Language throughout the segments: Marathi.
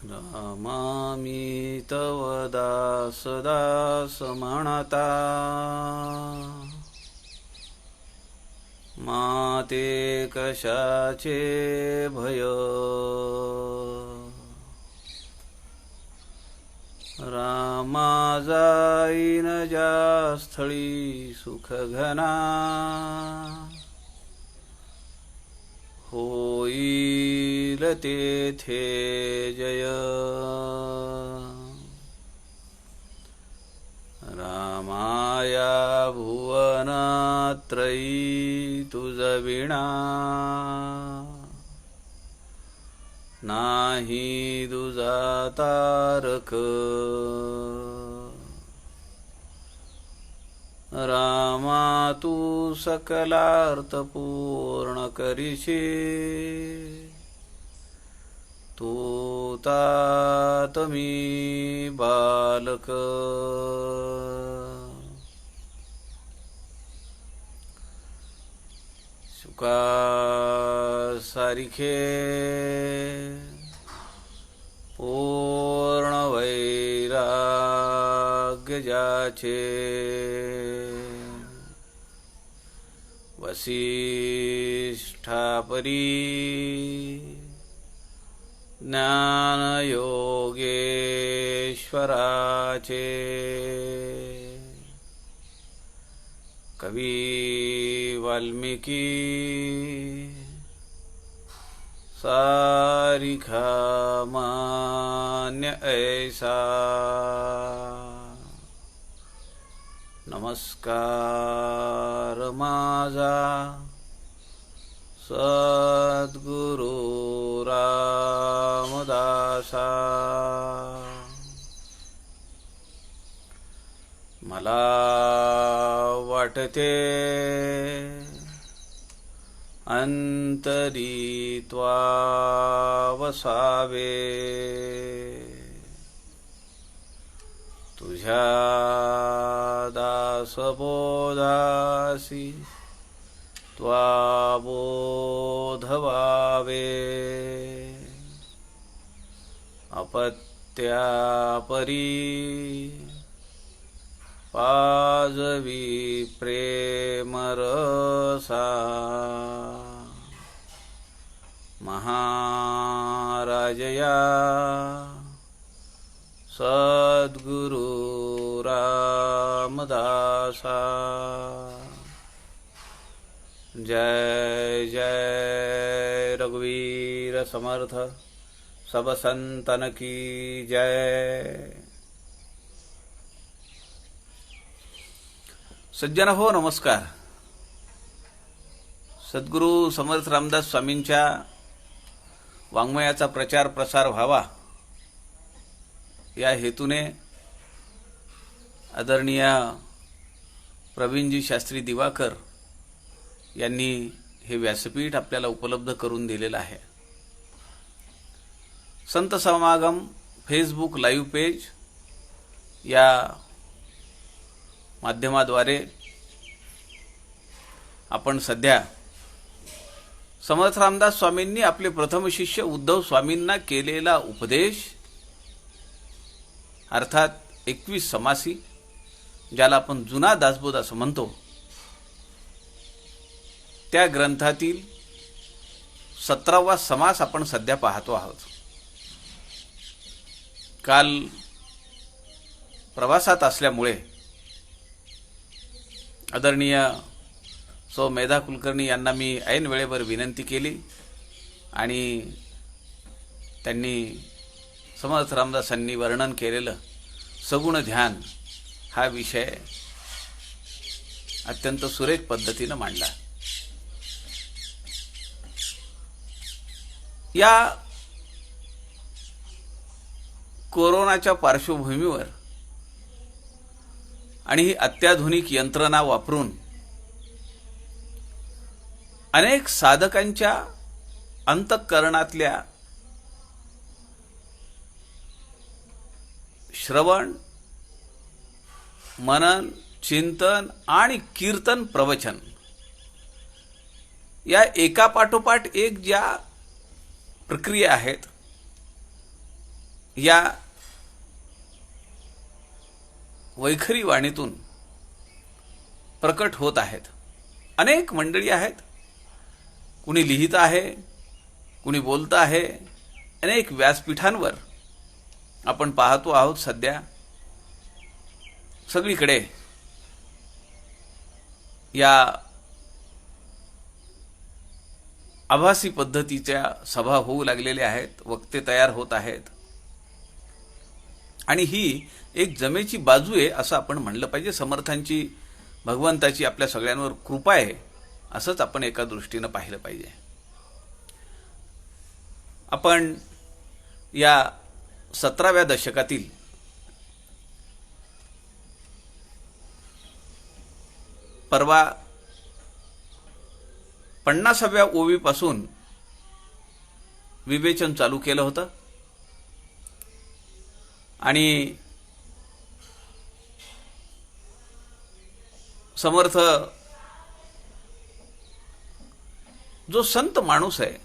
नमामि तव दास दास म्हणता माते कशाचे भय रामा जाईन ज्या स्थळी सुख घना होईल तेथे जय रामाया भुवनात्रयी तुझ विणा नाही दुजा तारक रामा तू सकलार्थ पूर्ण करीशी तू तात मी बालक शुका सारिखे पूर्ण वैराग्य जाचे वसिष्ठापरी ज्ञान योगेश्वराचे कवी वाल्मिकी सारिखा मान्य ऐसा नमस्कार माझा सद्गुरु रामदासा मला वाटते अंतरी त्वा वसावे तुझ्या दासबोधासी त्वा बोधवावे अपत्यापरी पाजवी प्रेमरसा महाराजया सद्गुरु रामदासा जय जय रघुवीर समर्थ सब संतन की जय। सज्जन हो नमस्कार। सद्गुरु समर्थ रामदास स्वामींच्या वाङ्मयाचा प्रचार प्रसार व्हावा या हेतूने आदरणीय प्रवीणजी शास्त्री दिवाकर यांनी हे व्यासपीठ आपल्याला उपलब्ध करून दिलेलं आहे। संत समागम फेसबुक लाईव्ह पेज या माध्यमाद्वारे आपण सध्या समर्थ रामदास स्वामींनी आपले प्रथम शिष्य उद्धव स्वामींना केलेला उपदेश अर्थात 21 समासी ज्याला आपण जुना दासबोध असं म्हणतो त्या ग्रंथातील 17वा समास आपण सध्या पाहतो आहोत। काल प्रवासात असल्यामुळे आदरणीय सौ मेधा कुलकर्णी यांना मी ऐन वेळेवर विनंती केली आणि त्यांनी समर्थ रामदासांनी वर्णन केलेलं सगुण ध्यान हा विषय अत्यंत सुरेख पद्धतीने मांडला। या कोरोनाच्या पार्श्वभूमीवर आणि ही अत्याधुनिक यंत्रणा वापरून अनेक साधकांच्या अंतःकरणातल्या श्रवण मनन चिंतन आणि कीर्तन प्रवचन या एकापाठोपाठ एक ज्या प्रक्रिया आहेत या वैखरी वाणीतून प्रकट होत आहेत. अनेक मंडळी आहेत, कुणी लिहित आहे, कुणी बोलत आहे. अनेक व्यासपीठांवर आपण पाहतो आहोत सध्या सगळीकडे या आभासी पद्धतीच्या सभा होऊ लागलेल्या आहेत, वक्ते तयार होत आहेत. आणि ही एक जमेची बाजू आहे असं आपण म्हणलं पाहिजे. समर्थांची, भगवंताची आपल्या सगळ्यांवर कृपा आहे असंच आपण एका दृष्टीनं पाहिलं पाहिजे. आपण या 17व्या दशकातील परवा 50व्या ओवीपासून विवेचन चालू केलं होतं आणि समर्थ जो संत माणूस आहे,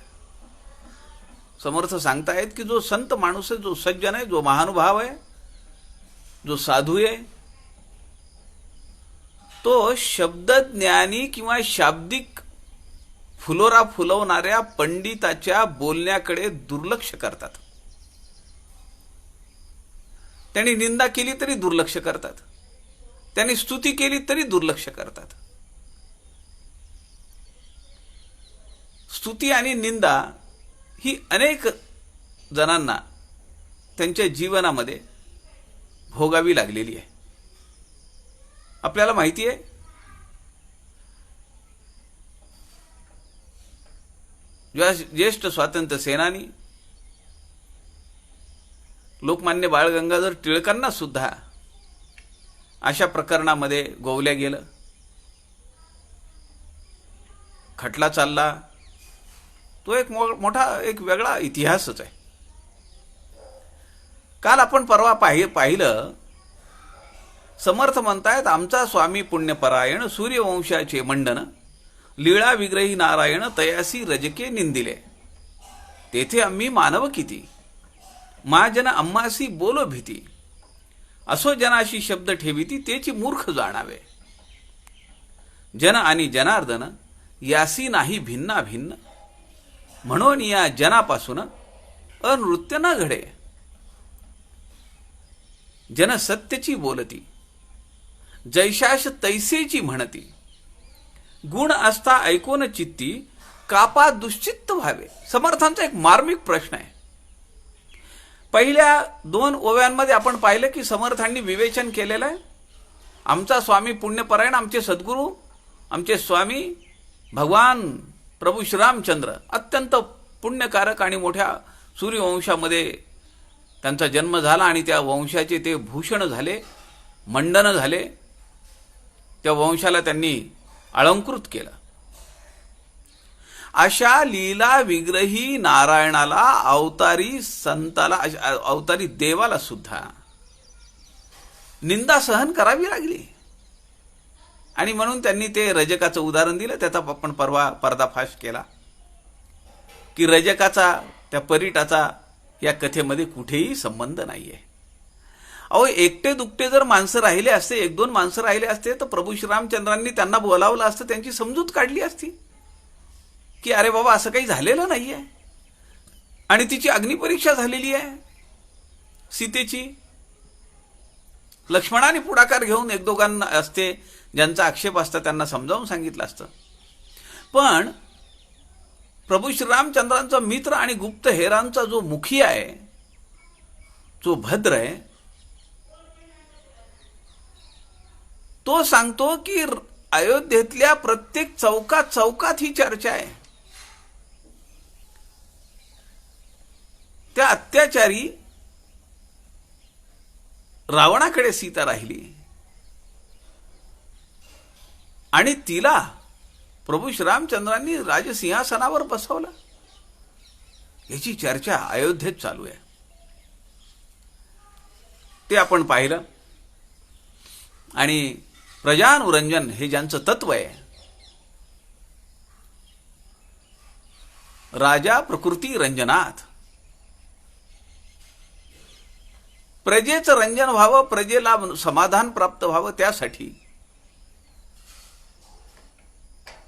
समर्थ सांगतायत की जो संत माणूस आहे, जो सज्जन आहे, जो महानुभाव आहे, जो साधू आहे, तो शब्दज्ञानी किंवा शाब्दिक फुलोरा फुलवणाऱ्या पंडिताच्या बोलण्याकडे दुर्लक्ष करतात. त्यांनी निंदा केली तरी दुर्लक्ष करतात, त्यांनी स्तुती केली तरी दुर्लक्ष करतात. स्तुती आणि निंदा ही अनेक जणांना त्यांच्या जीवनामध्ये भोगावी लागलेली आहे. आपल्याला माहिती आहे, ज्येष्ठ स्वातंत्र्य सेनानी लोकमान्य बाळ गंगाधर टिळकांना सुद्धा अशा प्रकरणामध्ये गोवल्या गेलं, खटला चालला. तो एक मोठा एक वेगळा इतिहासच आहे. काल आपण परवा पाहिलं, समर्थ म्हणतायत आमचा स्वामी पुण्यपरायण सूर्यवंशाचे मंडन, लीळा विग्रही नारायण तयासी रजके निंदिले, तेथे आम्ही मानव किती, महाजन आम्हासी बोलो भीती, असो जनाशी शब्द ठेविती तेची मूर्ख जाणावे, जन आणि जनार्दन यासी नाही भिन्ना भिन्न, म्हणून या जनापासून अनृत्य न घडे, जन सत्यची बोलती, जैशाश तैसेची म्हणती, गुण असता ऐकून चित्ती, कापा दुश्चित्त व्हावे. समर्थांचा एक मार्मिक प्रश्न आहे. पहिल्या 2 ओव्यांमध्ये आपण पाहिलं की समर्थांनी विवेचन केलेलं आहे. आमचा स्वामी पुण्यपरायण, आमचे सद्गुरू, आमचे स्वामी भगवान प्रभू श्रीरामचंद्र अत्यंत पुण्यकारक आणि मोठ्या सूर्यवंशामध्ये त्यांचा जन्म झाला आणि त्या वंशाचे ते भूषण झाले, मंडन झाले. त्या वंशाला त्यांनी अलंकृत केलं. अशा लीला विग्रही नारायणाला, अवतारी संताला, अवतारी देवाला सुद्धा निंदा सहन करावी लागली. आणि म्हणून त्यांनी ते रजकाचं उदाहरण दिलं. त्याचा आपण परवा पर्दाफाश केला की रजकाचा, त्या परीटाचा या कथेमध्ये कुठेही संबंध नाहीये. अहो, एकटे दुकटे जर माणसं राहिले असते, 1-2 माणसं राहिले असते, तर प्रभू श्रीरामचंद्रांनी त्यांना बोलावलं असतं, त्यांची समजूत काढली असती की अरे बाबा असं काही झालेलं नाहीये. आणि तिची अग्निपरीक्षा झालेली आहे सीतेची. लक्ष्मणाने पुढाकार घेऊन 1-2 असते ज्यांचा आक्षेप असता त्यांना समजावून सांगितलं असतं. पण प्रभू श्रीरामचंद्रांचा मित्र आणि गुप्त हेरांचा जो मुखी आहे, जो भद्र आहे, तो सांगतो की अयोध्येतल्या प्रत्येक चौकात ही चर्चा आहे. त्या अत्याचारी रावणाकडे सीता राहिली आणि तिला प्रभू श्रीरामचंद्रांनी राजसिंहासनावर बसवलं. याची चर्चा अयोध्येत चालू आहे. ते आपण पाहिलं. आणि प्रजानुरंजन हे ज्यांचं तत्व आहे, राजा प्रकृती रंजनात, प्रजेचं रंजन व्हावं, प्रजेला समाधान प्राप्त व्हावं, त्यासाठी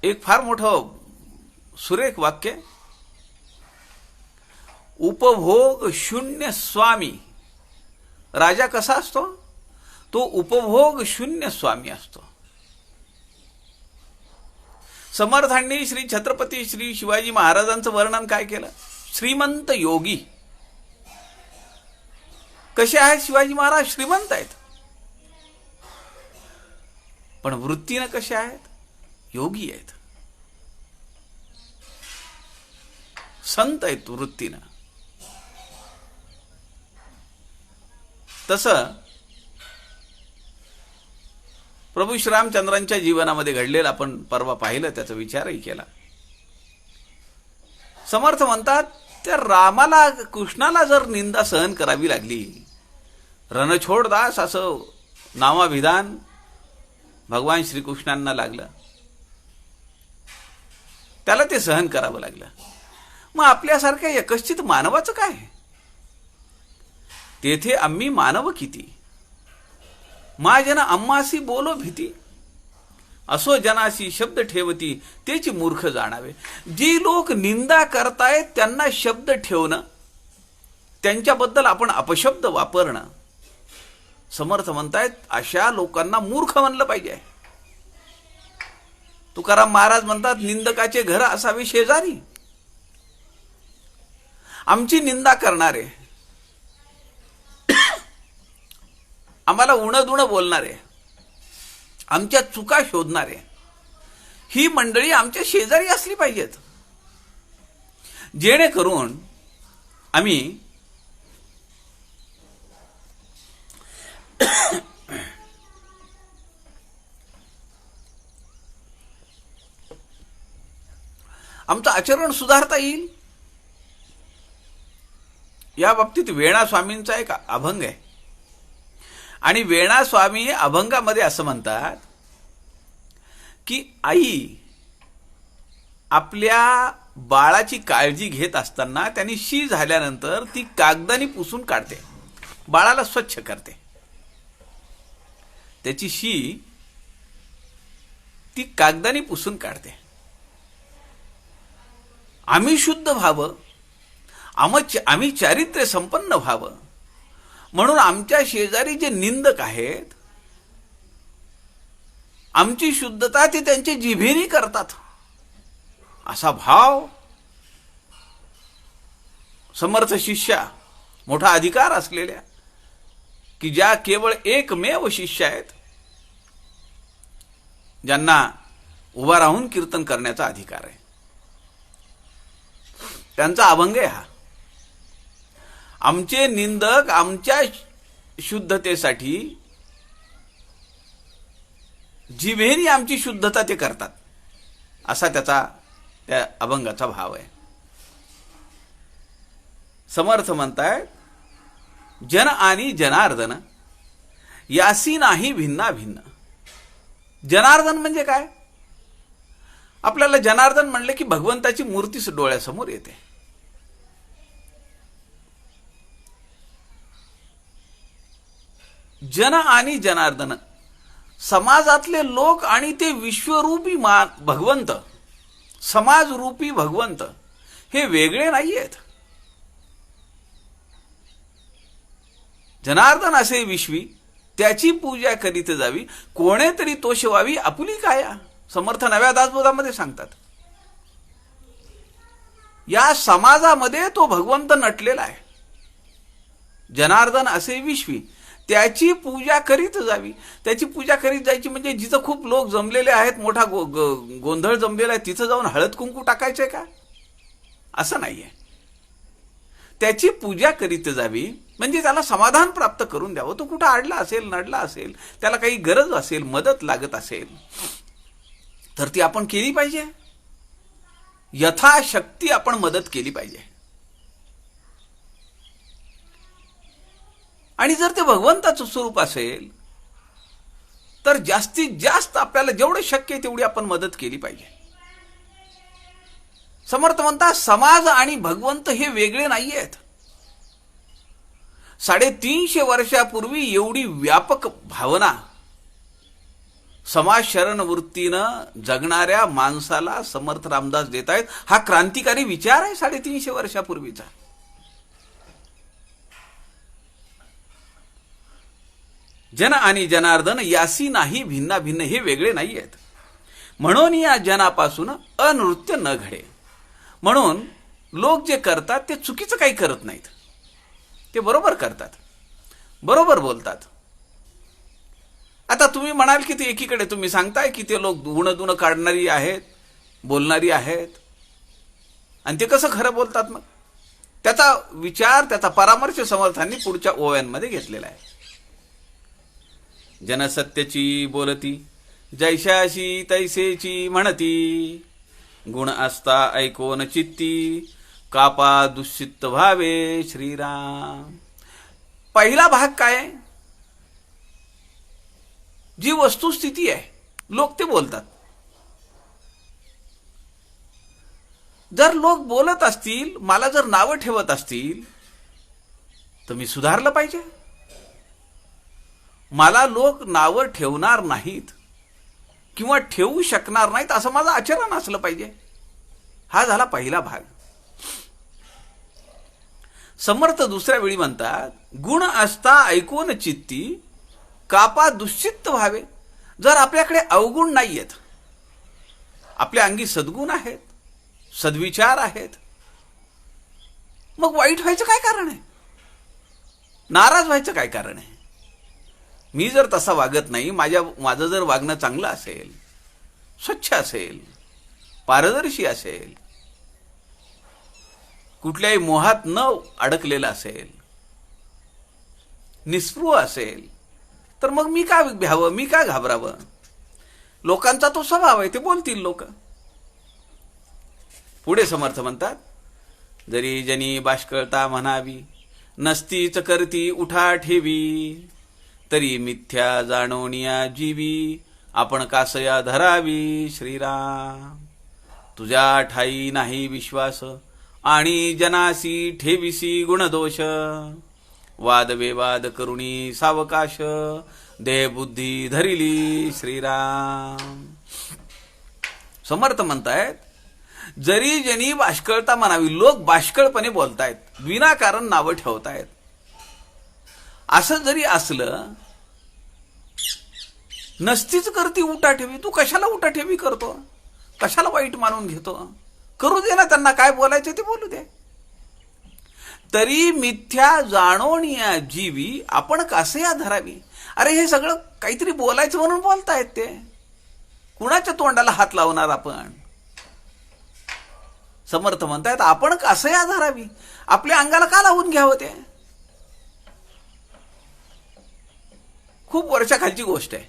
एक फार मोठं सुरेख वाक्य, उपभोग शून्य स्वामी. राजा कसा असतो? तो उपभोग शून्य स्वामी असतो. समर्थांनी श्री छत्रपती श्री शिवाजी महाराजांचं वर्णन काय केलं? श्रीमंत योगी. कसे आहेत शिवाजी महाराज? श्रीमंत आहेत. पण वृत्तीनं कसे आहेत? योगी आहेत, संत आहेत वृत्तीनं. तसं प्रभू श्रीरामचंद्रांच्या जीवनामध्ये घडलेलं आपण परवा पाहिलं, त्याचा विचारही केला. समर्थ म्हणतात, त्या रामाला, कृष्णाला जर निंदा सहन करावी लागली, रणछोडदास असं नामाभिधान भगवान श्रीकृष्णांना लागलं, त्याला ते सहन करावं लागलं. मग आपल्यासारख्या एकश्चित मानवाचं काय? तेथे आम्ही मानव किती, मा जन आम्हासी बोलो भीती, असो जनासी शब्द ठेवती, तेची मूर्ख जाणावे. जी लोक निंदा करतायत त्यांना शब्द ठेवणं, त्यांच्याबद्दल आपण अपशब्द वापरणं, समर्थ म्हणतायत अशा लोकांना मूर्ख म्हणलं पाहिजे. तुकाराम महाराज म्हणतात, निंदकाचे घर असावे शेजारी. आमची निंदा करणारे, आम्हाला उणं बोलणारे, आमच्या चुका शोधणारे, ही मंडळी आमच्या शेजारी असली पाहिजेत, जेणेकरून आम्ही आमचं आचरण सुधारता येईल. या बाबतीत वेणा स्वामींचा एक अभंग आहे, आणि वेणा स्वामी अभंगामध्ये असं म्हणतात की आई आपल्या बाळाची काळजी घेत असताना त्यांनी शी झाल्यानंतर ती कागदाने पुसून काढते, बाळाला स्वच्छ करते. त्याची शी ती कागदाने पुसून काढते. आम्ही शुद्ध व्हावं, आम्ही चारित्र्य संपन्न व्हावं म्हणून आमच्या शेजारी जे निंदक आहेत, आमची शुद्धता ते त्यांच्या जिभेने करतात, असा भाव समर्थ शिष्या, मोठा अधिकार असलेल्या, की ज्या केवळ एकमेव शिष्य आहेत, ज्यांना उभा राहून कीर्तन करण्याचा अधिकार आहे, त्यांचा अभंग आहे हा. आमचे निंदक आमच्या शुद्धतेसाठी जिभेने आमची शुद्धता ते करतात, असा त्या अभंगाचा भाव आहे. समर्थ म्हणताय, जन आणि जनार्दन यासी नाही भिन्ना भिन्न. जनार्दन म्हणजे काय? आपल्याला जनार्दन म्हणले की भगवंताची मूर्तीच डोळ्यासमोर येते. जन आणि जनार्दन, समाजातले लोक आणि ते विश्वरूपी भगवंत, समाजरूपी भगवंत, हे वेगळे नाहीयेत. जनार्दन असे विश्वी, त्याची पूजा करीत जावी, कोणेतरी तोषवावी आपुली काया. समर्थ नव्या दासबोधामध्ये सांगतात. या समाजामध्ये तो भगवंत नटलेला आहे. जनार्दन असे विश्वी, त्याची पूजा करीत जावी. त्याची पूजा करीत जायची म्हणजे जिथं खूप लोक जमलेले आहेत, मोठा गोंधळ जमलेला आहे, तिथं जाऊन हळद कुंकू टाकायचंय का? असं नाहीये. त्याची पूजा करीत जावी म्हणजे त्याला समाधान प्राप्त करून द्यावं. तो कुठं अडला असेल, नडला असेल, त्याला काही गरज असेल, मदत लागत असेल, तर ती आपण केली पाहिजे. यथाशक्ती आपण मदत केली पाहिजे. आणि जर ते भगवंताचं स्वरूप असेल तर जास्तीत जास्त आपल्याला जेवढं शक्य आहे तेवढी आपण मदत केली पाहिजे. समर्थ म्हणतात, समाज आणि भगवंत हे वेगळे नाहीयेत. 350 वर्षापूर्वी एवढी व्यापक भावना समाज शरण वृत्तीनं जगणाऱ्या माणसाला समर्थ रामदास देत आहेत. हा क्रांतिकारी विचार आहे 350 वर्षापूर्वीचा. जन आणि जनार्दन यासी नाही भिन्ना भिन्न, हे वेगळे नाही आहेत. म्हणून या जनापासून अनृत्य न घडे. म्हणून लोक जे करतात ते चुकीचं काही करत नाहीत, ते बरोबर करतात, बरोबर बोलतात. आता तुम्ही म्हणाल की ते एकीकडे तुम्ही सांगताय की ते लोक गुणदुण काढणारी आहेत, बोलणारी आहेत, आणि ते कसं खरं बोलतात. मग त्याचा विचार, त्याचा परामर्श समर्थांनी पुढच्या ओव्यांमध्ये घेतलेला आहे. जनसत्यची बोलती, जैशाशी तैसेची म्हणती, गुण असता ऐकोन चित्ती, कापा दुश्चित्त व्हावे श्रीराम. पहिला भाग काय आहे? जी वस्तुस्थिती आहे, लोक ते बोलतात. जर लोक बोलत असतील, मला जर नावं ठेवत असतील, तर मी सुधारलं पाहिजे. मला लोक नावं ठेवणार नाहीत किंवा ठेवू शकणार नाहीत असं माझं आचरण असलं पाहिजे. हा झाला पहिला भाग. समर्थ दुसऱ्या वेळी म्हणतात, गुण असता ऐकून चित्ती, कापा दुश्चित्त व्हावे. जर आपल्याकडे अवगुण नाहीयेत, आपल्या अंगी सद्गुण आहेत, सद्विचार आहेत, मग वाईट व्हायचं काय कारण आहे? नाराज व्हायचं काय कारण आहे? मी जर तसा वागत नाही, माझं जर वागणं चांगलं असेल, स्वच्छ असेल, पारदर्शी असेल, कुठल्याही मोहात न अडकलेलं असेल, निस्पृह असेल, तर मग मी का भ्यावं, मी का घाबरावं? लोकांचा तो स्वभाव आहे, ते बोलतील लोक. पुढे समर्थ म्हणतात, जरी जनी बाष्कळता म्हणावी, नसतीच करती उठा ठेवी, तरी मिथ्या जाणवणिया जीवी, आपण कासया धरावी श्रीराम. तुझ्या ठाई नाही विश्वास, आणि जनासी ठेविसी गुणदोष, वादविवाद करुणी सावकाश, देहबुद्धी धरिली श्रीराम. समर्थ म्हणतायत, जरी जनी बाष्कळता म्हणावी, लोक बाष्कळपणे बोलतायत, विनाकारण नावं ठेवतायत. असं जरी असलं, नसतीच करती उठाठेवी, तू कशाला उठाठेवी करतो? कशाला वाईट मानून घेतो? करू दे ना, त्यांना काय बोलायचं ते बोलू दे. तरी मिथ्या जाणवणिया जीवी, आपण कासया धरावी. अरे हे सगळं काहीतरी बोलायचं म्हणून बोलतायत ते. कुणाच्या तोंडाला हात लावणार आपण? समर्थ म्हणतायत, आपण कासया धरावी. आपल्या अंगाला का लावून घ्यावं ते? खूप वर्षाखालची गोष्ट आहे.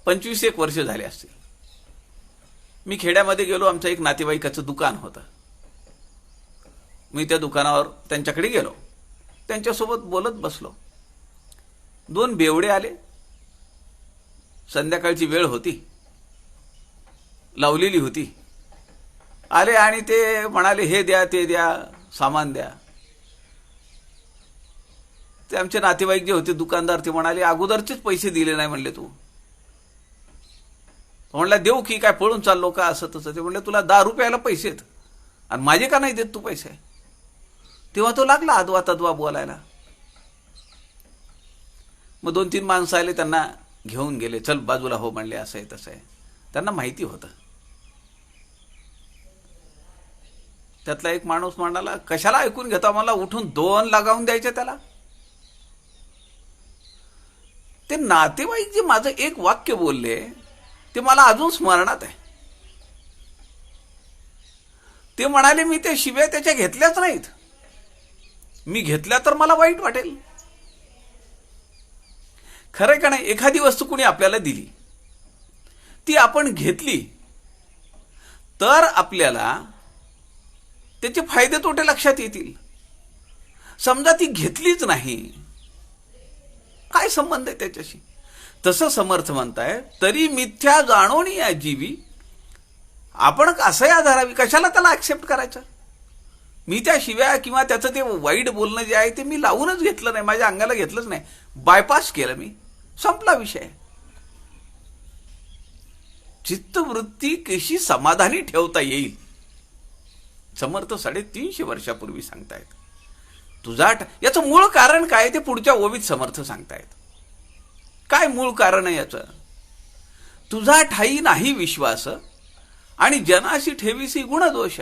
25-1 वर्ष झाले असतील. मी खेड्यामध्ये गेलो, आमचं एक नातेवाईकाचं दुकान होतं. मी त्या दुकानावर त्यांच्याकडे गेलो, त्यांच्यासोबत बोलत बसलो. 2 बेवडे आले. संध्याकाळची वेळ होती, लावलेली होती. आले आणि ते म्हणाले, हे द्या, ते द्या, सामान द्या. ते आमचे नातेवाईक जे होते, दुकानदार, ते म्हणाले, अगोदरचेच पैसे दिले नाही म्हणले तू. म्हणला, देऊ की काय, पळून चाललो का, असं तसं. ते म्हणले, तुला 10 रुपयाला पैसे आहेत आणि माझे का नाही देत तू पैसे? तेव्हा तो लागला अदवा तद्वा बोलायला. मग 2-3 माणसं आले, त्यांना घेऊन गेले. चल बाजूला हो म्हणले, असं आहे तसं आहे. त्यांना माहिती होतं. त्यातला एक माणूस म्हणाला, कशाला ऐकून घेता, मला उठून 2 लगावून द्यायचे त्याला. ते नातेवाईक जे माझं एक वाक्य बोलले, ते मला अजून स्मरणात आहे. ते म्हणाले, मी ते शिव्या त्याच्या घेतल्याच नाहीत. मी घेतल्या तर मला वाईट वाटेल. खरं का नाही? एखादी वस्तू कुणी आपल्याला दिली, ती आपण घेतली, तर आपल्याला त्याचे फायदे तोटे लक्षात येतील. समजा ती घेतलीच नाही, काय संबंध आहे त्याच्याशी? तसं समर्थ म्हणताय, तरी मिथ्या जाणवणिया जीवी, आपण कासया धरावी. कशाला त्याला ऍक्सेप्ट करायचं? मी त्या शिव्या किंवा त्याचं ते वाईट बोलणं जे आहे ते मी लावूनच घेतलं नाही, माझ्या अंगाला घेतलंच नाही, बायपास केलं मी, संपला विषय. चित्तवृत्ती कशी समाधानी ठेवता येईल समर्थ 350 वर्षापूर्वी सांगतायत. तुझा याचं मूळ कारण काय ते पुढच्या ओवीत समर्थ सांगतायत. काय मूळ कारण आहे याचं? तुझा ठाई नाही विश्वास आणि जनाशी ठेवीसी गुणदोष.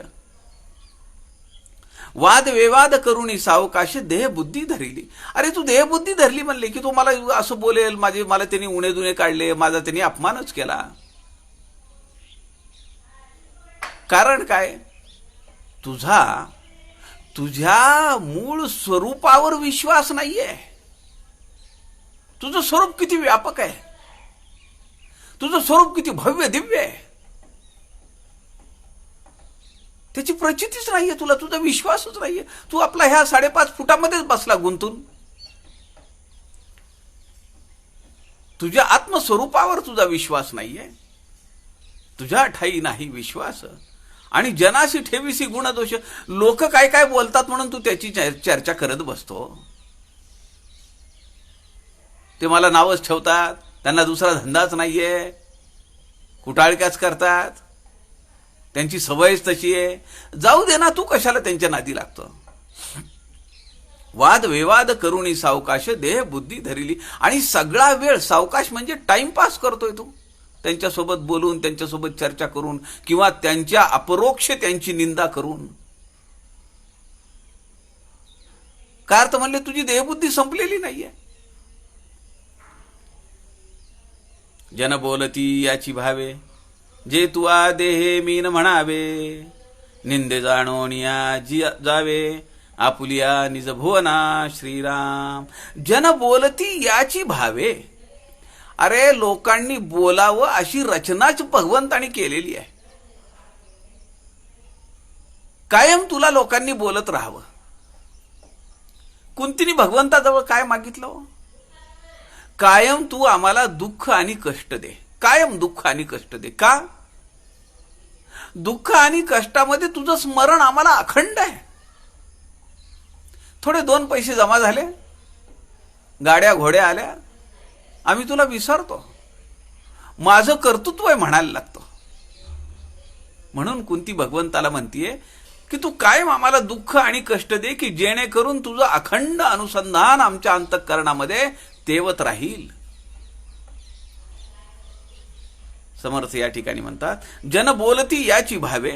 वाद विवाद करुणी सावकाश देहबुद्धी धरली. अरे तू देहबुद्धी धरली म्हणले की तू मला असं बोलेल, मला त्यांनी उणे दुणे काढले, माझा त्यांनी अपमानच केला. कारण काय? तुझ्या मूळ स्वरूपावर विश्वास नाहीये. तुझं स्वरूप किती व्यापक आहे, तुझं स्वरूप किती भव्य दिव्य आहे, त्याची प्रचितीच नाहीये तुला, तुझा विश्वासच नाहीये. तू आपला ह्या 5.5 फुटामध्येच बसला गुंतून. तुझ्या आत्मस्वरूपावर तुझा विश्वास नाहीये. तुझ्या ठाई नाही विश्वास आणि जनाशी ठेवीसी गुणदोष. लोक काय काय बोलतात म्हणून तू त्याची चर्चा करत बसतो. ते मला नावच ठेवतात, त्यांना दुसरा धंदाच नाहीये, कुटाळक्याच करतात, त्यांची सवयच तशी आहे. जाऊ दे ना, तू कशाला त्यांच्या नादी लागतो? वाद विवाद करुणी सावकाश देह बुद्धी धरिली. आणि सगळा वेळ सावकाश म्हणजे टाइमपास करतोय तू, त्यांच्यासोबत बोलून, त्यांच्यासोबत चर्चा करून किंवा त्यांच्या अपरोक्ष त्यांची निंदा करून. काय अर्थ म्हणले? तुझी देहबुद्धी संपलेली नाहीये. जन बोलती याची भावे जे तुआ देहे मीन म्हणावे. निंदे जाणोनिया जावे आपुलिया निज भुवना श्रीराम. जन बोलती याची भावे. अरे लोकांनी बोलावं अशी रचनाच भगवंतानी केलेली आहे. कायम तुला लोकांनी बोलत राहावं. कुंतीने भगवंताजवळ काय मागितलं? कायम तू आम्हाला दुःख आणि कष्ट दे, कायम दुःख आणि कष्ट दे. का? दुःख आणि कष्टामध्ये तुझं स्मरण आम्हाला अखंड आहे. थोडे 2 पैसे जमा झाले, गाड्या घोड्या आल्या, आम्ही तुला विसरतो, माझं कर्तृत्व आहे म्हणायला लागतो. म्हणून कुंती भगवंताला म्हणतीये की तू कायम आम्हाला दुःख आणि कष्ट दे, की जेणेकरून तुझं अखंड अनुसंधान आमच्या अंतःकरणामध्ये तेवत राहील. समर्थ या ठिकाणी म्हणतात, जन बोलती याची भावे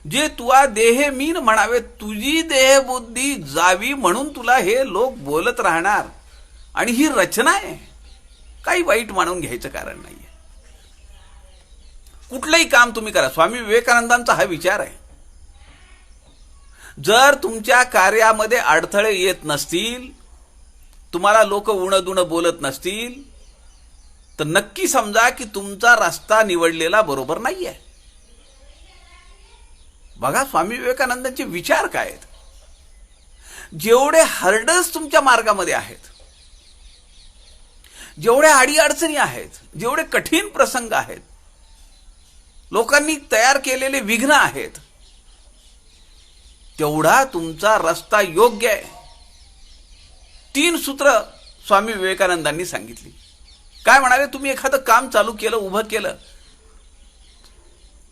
जे तुआ देहे मीन म्हणावे. तुझी देहबुद्धी जावी म्हणून तुला हे लोक बोलत राहणार. आणि ही रचना आहे, काही वाईट मानून घ्यायचं कारण नाहीये. कुठलंही काम तुम्ही करा. स्वामी विवेकानंदांचा हा विचार आहे. जर तुमच्या कार्यामध्ये अडथळे येत नसतील, तुम्हाला लोक उणदुणं बोलत नसतील, तर नक्की समजा की तुमचा रस्ता निवडलेला बरोबर नाहीये. बघा स्वामी विवेकानंदांचे विचार काय आहेत. जेवढे हर्डल्स तुमच्या मार्गामध्ये आहेत, जेवढ्या अडीअडचणी आहेत, जेवढे कठीण प्रसंग आहेत, लोकांनी तयार केलेले विघ्न आहेत, तेवढा तुमचा रस्ता योग्य आहे. 3 सूत्र स्वामी विवेकानंदांनी सांगितली. काय म्हणाले? तुम्ही एखादं काम चालू केलं, उभं केलं,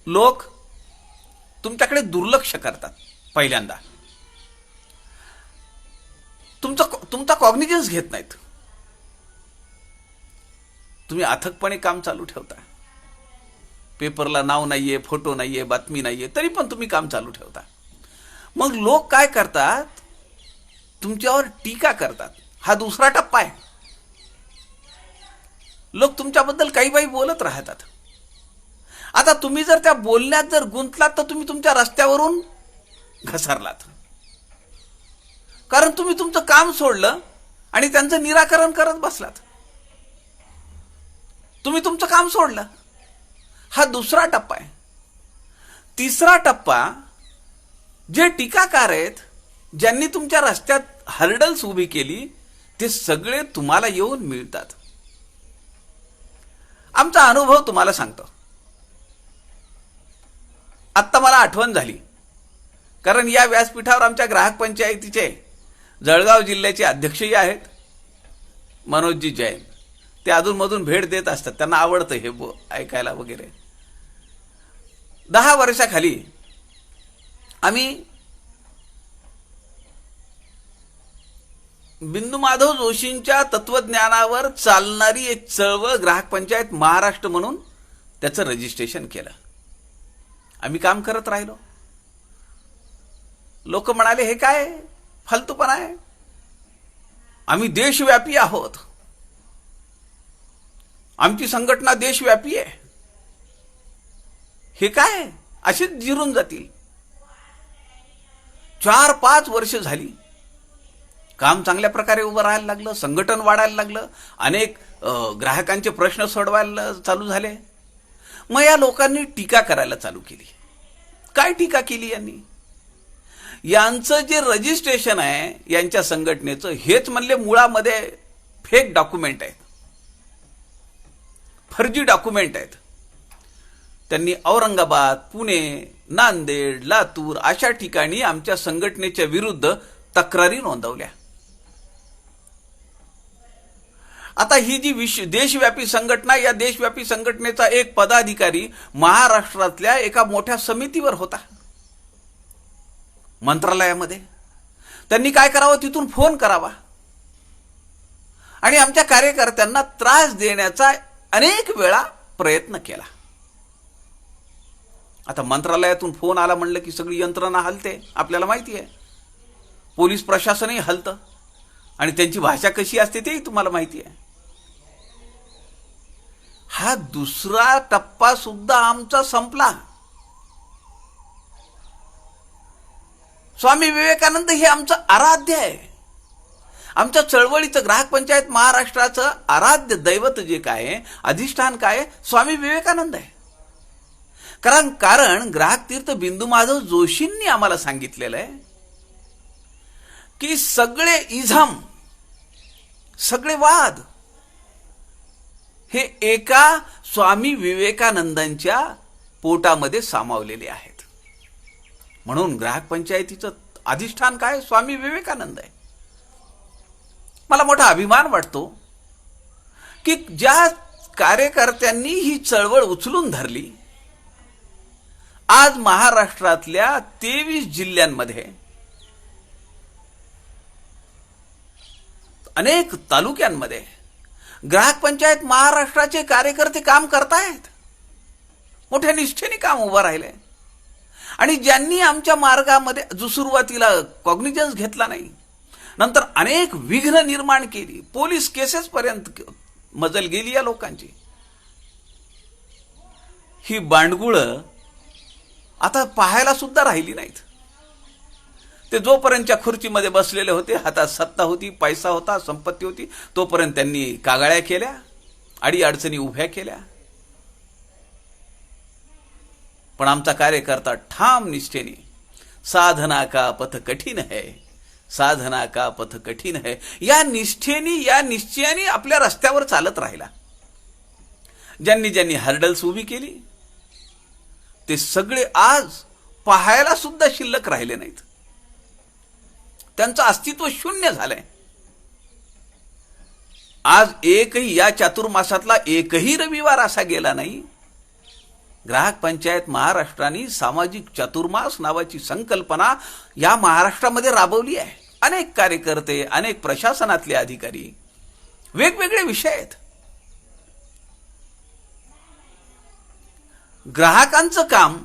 लोक तुमच्याकडे दुर्लक्ष करतात. पहिल्यांदा तुमचा कॉग्निजन्स घेत नाहीत. तुम्ही अथकपणे काम चालू ठेवता, पेपरला नाव नाहीये, फोटो नाहीये, बातमी नाहीये, तरी पण तुम्ही काम चालू ठेवता. मग लोक काय करतात? तुमच्यावर टीका करतात. हा दुसरा टप्पा आहे. लोक तुमच्याबद्दल काही बाई बोलत राहतात. आता तुम्ही जर त्या बोलण्यात जर गुंतलात तर तुम्ही तुमच्या रस्त्यावरून घसरलात. कारण तुम्ही तुमचं काम सोडलं आणि त्यांचं निराकरण करत बसलात. तुम्ही तुमचं काम सोडलं. हा दुसरा टप्पा आहे. तिसरा टप्पा, जे टीकाकार आहेत, ज्यांनी तुमच्या रस्त्यात हर्डल्स उभी केली, ते सगळे तुम्हाला येऊन मिळतात. आमचा अनुभव तुम्हाला सांगतो. आत्ता मला आठवण झाली कारण या व्यासपीठावर आमच्या ग्राहक पंचायतीचे जळगाव जिल्ह्याचे अध्यक्षही आहेत, मनोजजी जैन. ते अधूनमधून भेट देत असतात, त्यांना आवडतं हे ऐकायला वगैरे. 10 वर्षाखाली आम्ही बिंदू माधव जोशींच्या तत्वज्ञानावर चालणारी एक चळवळ ग्राहक पंचायत महाराष्ट्र म्हणून त्याचं रजिस्ट्रेशन केलं. आम्ही काम करत राहिलो. लोक म्हणाले हे काय फालतूपणा आहे, आम्ही देशव्यापी आहोत, आमची संघटना देशव्यापी आहे, हे काय अशीच जिरून जातील. 4-5 वर्ष झाली, काम चांगल्या प्रकारे उभं राहायला लागलं, संघटन वाढायला लागलं, अनेक ग्राहकांचे प्रश्न सोडवायला चालू झाले. मग या लोकांनी टीका करायला चालू केली. काय टीका केली यांनी? यांचं जे रजिस्ट्रेशन आहे यांच्या संघटनेचं, हेच म्हणले मुळामध्ये फेक डॉक्युमेंट आहेत, फर्जी डॉक्युमेंट आहेत. त्यांनी औरंगाबाद, पुणे, नांदेड, लातूर अशा ठिकाणी आमच्या संघटनेच्या विरुद्ध तक्रारी नोंदवल्या. आता ही जी देशव्यापी संघटना, या देशव्यापी संघटनेचा एक पदाधिकारी महाराष्ट्रातल्या एका मोठ्या समितीवर होता, मंत्रालयामध्ये. त्यांनी काय करावं, तिथून फोन करावा आणि आमच्या कार्यकर्त्यांना त्रास देण्याचा अनेक वेळा प्रयत्न केला. आता मंत्रालयातून फोन आला म्हणलं की सगळी यंत्रणा हलते, आपल्याला माहिती आहे. पोलीस प्रशासनही हलतं आणि त्यांची भाषा कशी असते तेही तुम्हाला माहिती आहे. हा दुसरा टप्पा सुद्धा आमचा संपला. स्वामी विवेकानंद हे आमचं आराध्य आहे. आमच्या चळवळीचं, ग्राहक पंचायत महाराष्ट्राचं आराध्य दैवत जे काय, अधिष्ठान काय, स्वामी विवेकानंद आहे. कारण ग्राहक तीर्थ बिंदू माधव जोशींनी आम्हाला सांगितलेलं आहे की सगळे इझम, सगळे वाद हे एका स्वामी विवेकानंदांच्या पोटामध्ये सामावलेले आहेत. म्हणून ग्राहक पंचायतीचं अधिष्ठान काय, स्वामी विवेकानंद आहे. मला मोठा अभिमान वाटतो की ज्या कार्यकर्त्यांनी ही चळवळ उचलून धरली, आज महाराष्ट्रातल्या 23 जिल्ह्यांमध्ये, अनेक तालुक्यांमध्ये ग्राहक पंचायत महाराष्ट्राचे कार्यकर्ते काम करतायत. मोठ्या निष्ठेने काम उभं राहिलंय. आणि ज्यांनी आमच्या मार्गामध्ये जो सुरुवातीला कॉग्निजन्स घेतला नाही, नंतर अनेक विघ्न निर्माण केली, पोलीस केसेस पर्यंत मजल गेली या लोकांची, ही बांडगुळं आता पाहायला सुद्धा राहिली नाहीत. ते जोपर्यंतच्या खुर्चीमध्ये बसलेले होते, हातात सत्ता होती, पैसा होता, संपत्ती होती, तोपर्यंत त्यांनी कागाळ्या केल्या, अडीअडचणी उभ्या केल्या. पण आमचा कार्यकर्ता ठाम निष्ठेने, साधना का पथ कठीण है, साधना का पथ कठीण है, या निष्ठेने, या निश्चयाने आपल्या रस्त्यावर चालत राहिला. ज्यांनी ज्यांनी हर्डल्स उभी केली ते सगळे आज पाहायला सुद्धा शिल्लक राहिले नाहीत. त्यांचं अस्तित्व शून्य झालंय. आज एकही, या चातुर्मासातला एकही रविवार असा गेला नाही ग्राहक पंचायत महाराष्ट्राने सामाजिक चातुर्मास नावाची संकल्पना या महाराष्ट्रामध्ये राबवली आहे. अनेक कार्यकर्ते, अनेक प्रशासनातले अधिकारी, वेगवेगळे विषय आहेत. ग्राहकांचं काम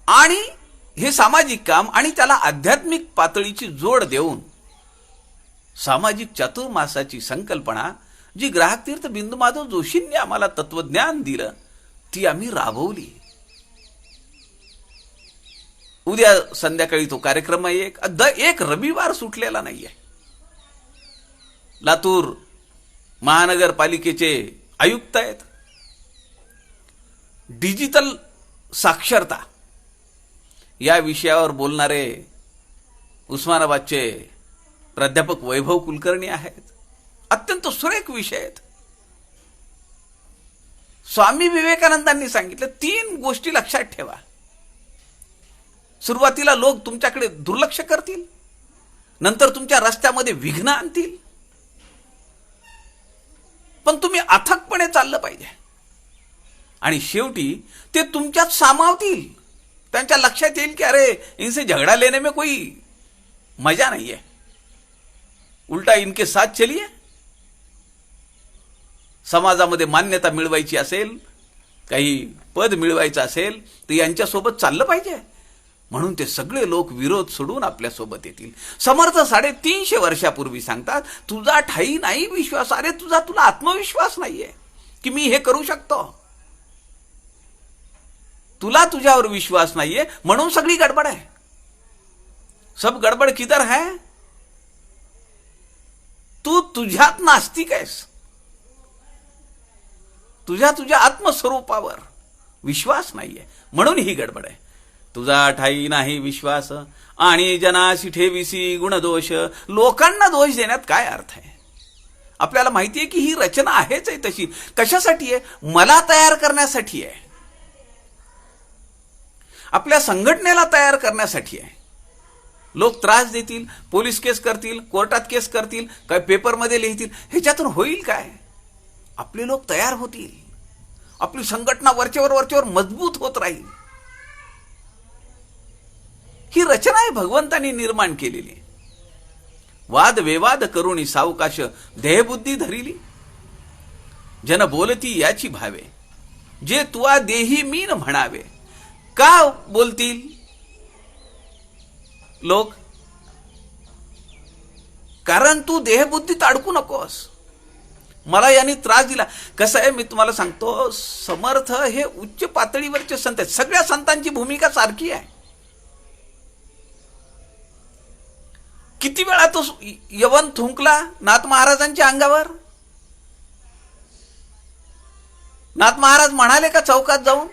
आणि हे सामाजिक काम आणि त्याला आध्यात्मिक पातळीची जोड देऊन सामाजिक चातुर्मासाची संकल्पना जी ग्राहक तीर्थ बिंदू माधव जोशींनी आम्हाला तत्वज्ञान दिलं, ती आम्ही राबवली. उद्या संध्याकाळी तो कार्यक्रम आहे. एक रविवार सुटलेला नाहीये. लातूर महानगरपालिकेचे आयुक्त आहेत. डिजिटल साक्षरता या विषयावर बोलणारे उस्मानाबादचे प्राध्यापक वैभव कुलकर्णी आहेत. अत्यंत सुरेख विषय आहेत. स्वामी विवेकानंदांनी सांगितलं 3 गोष्टी लक्षात ठेवा. सुरुवातीला लोक तुमच्याकडे दुर्लक्ष करतील, नंतर तुमच्या रस्त्यामध्ये विघ्न आणतील, पण तुम्ही अथकपणे चाललं पाहिजे आणि शेवटी ते तुमच्यात सामावतील. त्यांच्या लक्षात येईल की अरे इनसे झगड़ा लेने में कोई मजा नहीं है, उल्टा इनके साथ चलिए. समाजामध्ये मान्यता मिळवायची असेल, काही पद मिळवायचं असेल तर यांच्यासोबत चाललं पाहिजे. म्हणून ते सगळे लोक विरोध सोडून आपल्यासोबत येतील. समर्थ 350 वर्षापूर्वी सांगतात, तुझा ठाई नाही विश्वास. अरे तुला आत्मविश्वास नाहीये की मी हे करू शकतो. तुला तुझ्यावर विश्वास नाहीये म्हणून सगळी गडबड आहे. सब गडबड किधर है? तू तुझ्यात नास्तिक आहेस. तुझ्या आत्मस्वरूपावर विश्वास नाहीये म्हणून ही गडबड आहे. तुझा ठाई नाही विश्वास आणि जनासी ठेविसी गुणदोष. लोकांना दोष देण्यात काय अर्थ आहे? आपल्याला माहिती आहे की ही रचना आहेच आहे तशी. कशासाठी आहे? मला तयार करण्यासाठी आहे, आपल्या संघटनेला तयार करण्यासाठी आहे. लोक त्रास देतील, पोलीस केस करतील, कोर्टात केस करतील, काय पेपरमध्ये लिहितील. ह्याच्यातून होईल काय? आपले लोक तयार होतील, आपली संघटना वरचेवर मजबूत होत राहील. ही रचना आहे भगवंतांनी निर्माण केलेली. वाद विवाद करुणी सावकाश देहबुद्धी धरिली. जन बोलती याची भावे, जे तुआ देही मीन म्हणावे. का बोलतील लोक? कारण तू देहबुद्धीत अडकू नकोस. मला यांनी त्रास दिला. कसं आहे मी तुम्हाला सांगतो, समर्थ हे उच्च पातळीवरचे संत आहेत. सगळ्या संतांची भूमिका सारखी आहे. किती वेळा तो यवन थुंकला नाथ महाराजांच्या अंगावर. नाथ महाराज म्हणाले का चौकात जाऊन,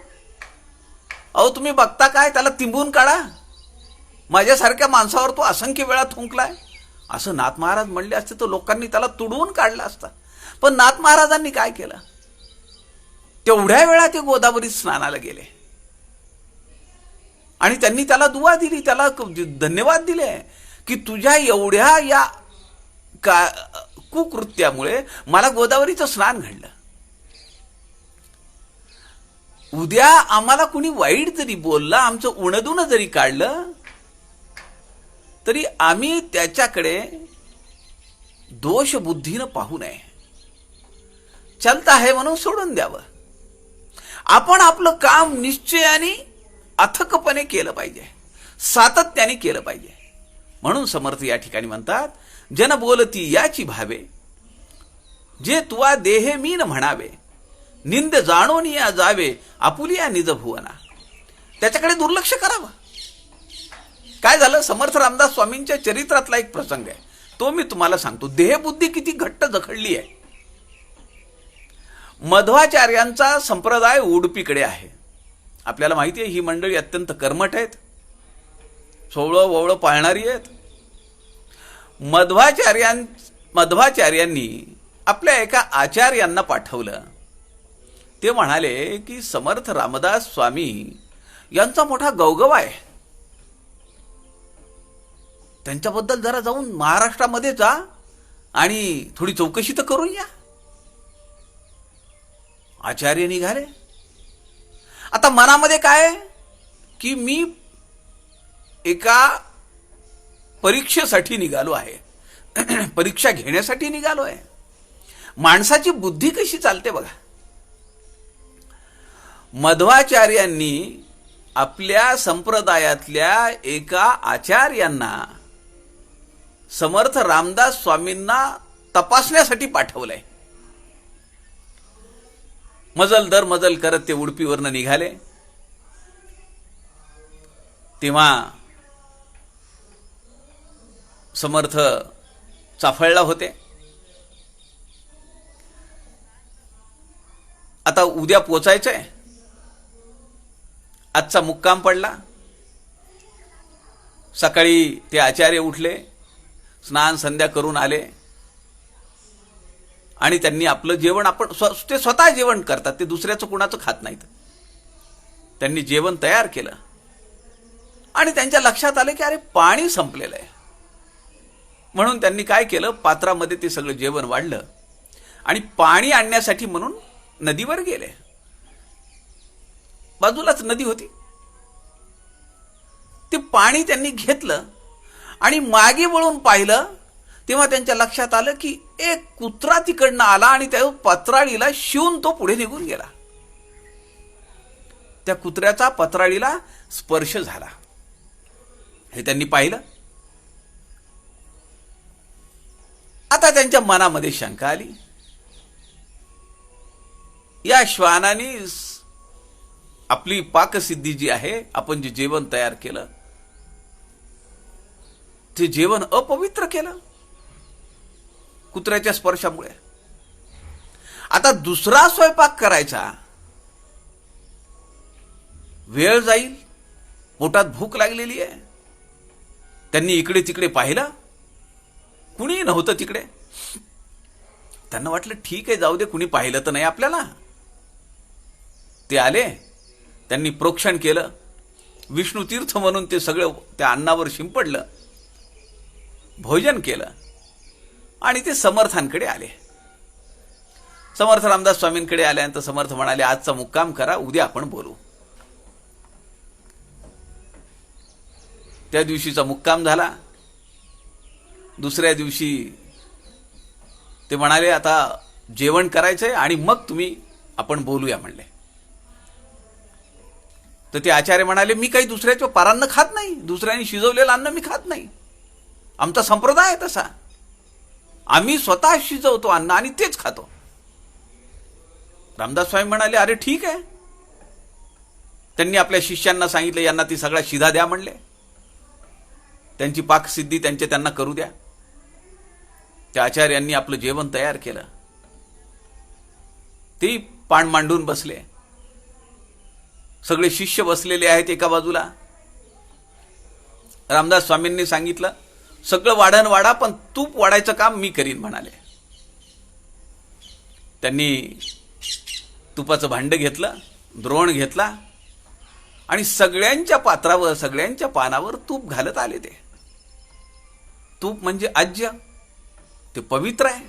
अहो तुम्ही बघता काय, त्याला तिंबून काढा, माझ्यासारख्या माणसावर तो असंख्य वेळा थुंकलाय. असं नाथ महाराज म्हणले असते तर लोकांनी त्याला तुडवून काढला असता. पण नाथ महाराजांनी काय केलं? तेवढ्या वेळा ते गोदावरीत स्नानाला गेले आणि त्यांनी त्याला दुआ दिली, त्याला धन्यवाद दिले की तुझ्या एवढ्या या कुकृत्यामुळे मला गोदावरीचं स्नान घडलं. उद्या आम्हाला कुणी वाईट जरी बोलला, आमचं उणदुणं जरी काढलं, तरी आम्ही त्याच्याकडे दोष बुद्धीनं पाहू नये. चलता है म्हणून सोडून द्यावं. आपण आपलं काम निश्चयाने अथकपणे केलं पाहिजे, सातत्याने केलं पाहिजे. म्हणून समर्थ या ठिकाणी म्हणतात, जन बोलती याची भावे, जे तुआ देहे मीन म्हणावे. निंद जाणून या जावे, आपुलिया निज भुवना. त्याच्याकडे दुर्लक्ष करावं. काय झालं? समर्थ रामदास स्वामींच्या चरित्रातला एक प्रसंग आहे, तो मी तुम्हाला सांगतो. देहबुद्धी किती घट्ट जखडली आहे. मध्वाचार्यांचा संप्रदाय उडुपीकडे आहे. आपल्याला माहिती आहे ही मंडळी अत्यंत कर्मठ आहेत, सोवळं ववळं पाळणारी आहेत. मध्वाचार्यांनी आपल्या एका आचार्यांना पाठवलं. ते म्हणाले की समर्थ रामदास स्वामी यांचा मोठा गवगवा आहे, त्यांच्याबद्दल जरा जाऊन महाराष्ट्रामध्ये जा आणि थोडी चौकशी तर करून या. आचार्य निघाले. आता मनामध्ये काय की मी एका परीक्षेसाठी निघालो आहे, परीक्षा घेण्यासाठी निघालो आहे. माणसाची बुद्धी कशी चालते बघा. मध्वाचार्यांनी आपल्या संप्रदायातल्या एका आचार्यांना समर्थ रामदास स्वामींना तपासण्यासाठी पाठवलंय. मजल दर मजल करत ते उडपीवरनं निघाले. तेव्हा समर्थ चाफळला होते. आता उद्या पोचायचंय. आजचा मुक्काम पडला. सकाळी ते आचार्य उठले, स्नान संध्या करून आले आणि त्यांनी आपलं जेवण, ते स्वतः जेवण करतात, ते दुसऱ्याचं कुणाचं खात नाहीत. त्यांनी जेवण तयार केलं आणि त्यांच्या लक्षात आलं की अरे पाणी संपलेलं आहे. म्हणून त्यांनी काय केलं, पात्रामध्ये ते सगळं जेवण वाढलं आणि पाणी आणण्यासाठी म्हणून नदीवर गेले. बाजूलाच नदी होती. ते पाणी त्यांनी घेतलं आणि मागे वळून पाहिलं तेव्हा त्यांच्या लक्षात आलं की एक कुत्रा तिकडनं आला आणि त्या पत्राळीला शिवून तो पुढे निघून गेला. त्या कुत्र्याचा पत्राळीला स्पर्श झाला हे त्यांनी पाहिलं. आता त्यांच्या मनामध्ये शंका आली, या श्वानाने आपली पाकसिद्धी जी आहे, आपण जे जेवण तयार केलं ते जेवण अपवित्र केलं कुत्र्याच्या स्पर्शामुळे. आता दुसरा स्वयंपाक करायचा, वेळ जाईल, पोटात भूक लागलेली आहे. त्यांनी इकडे तिकडे पाहिलं, कुणी नव्हतं तिकडे. त्यांना वाटलं ठीक आहे, जाऊ दे, कुणी पाहिलं तर नाही आपल्याला. ते आले, त्यांनी प्रोक्षण केलं, विष्णू तीर्थ म्हणून ते सगळं त्या अन्नावर शिंपडलं, भोजन केलं आणि ते समर्थांकडे आले. समर्थ रामदास स्वामींकडे आल्यानंतर समर्थ म्हणाले, आजचा मुक्काम करा, उद्या आपण बोलू. त्या दिवशीचा मुक्काम झाला. दुसऱ्या दिवशी ते म्हणाले, आता जेवण करायचंय आणि मग आपण बोलूया म्हणले. तर ते आचार्य म्हणाले, मी काही दुसऱ्याच्या पारान्न खात नाही, दुसऱ्याने शिजवलेलं अन्न मी खात नाही, आमचा संप्रदाय आहे तसा, आम्ही स्वतः शिजवतो अन्न आणि तेच खातो. रामदास स्वामी म्हणाले, अरे ठीक आहे. त्यांनी आपल्या शिष्यांना सांगितलं, यांना ती सगळा शिधा द्या म्हणले, त्यांची पाकसिद्धी त्यांना करू द्या. त्या आचार्यांनी आपलं जेवण तयार केलं. ते पान मांडून बसले, सगळे शिष्य बसलेले आहेत एका बाजूला. रामदास स्वामींनी सांगितलं, सगळं वाढण वाढा, पण तूप वाढायचं काम मी करीन म्हणाले. त्यांनी तुपाचं भांड घेतलं, द्रोण घेतला आणि सगळ्यांच्या पात्रावर, सगळ्यांच्या पानावर तूप घालत आले. ते तूप म्हणजे आज्य, ते पवित्र आहे.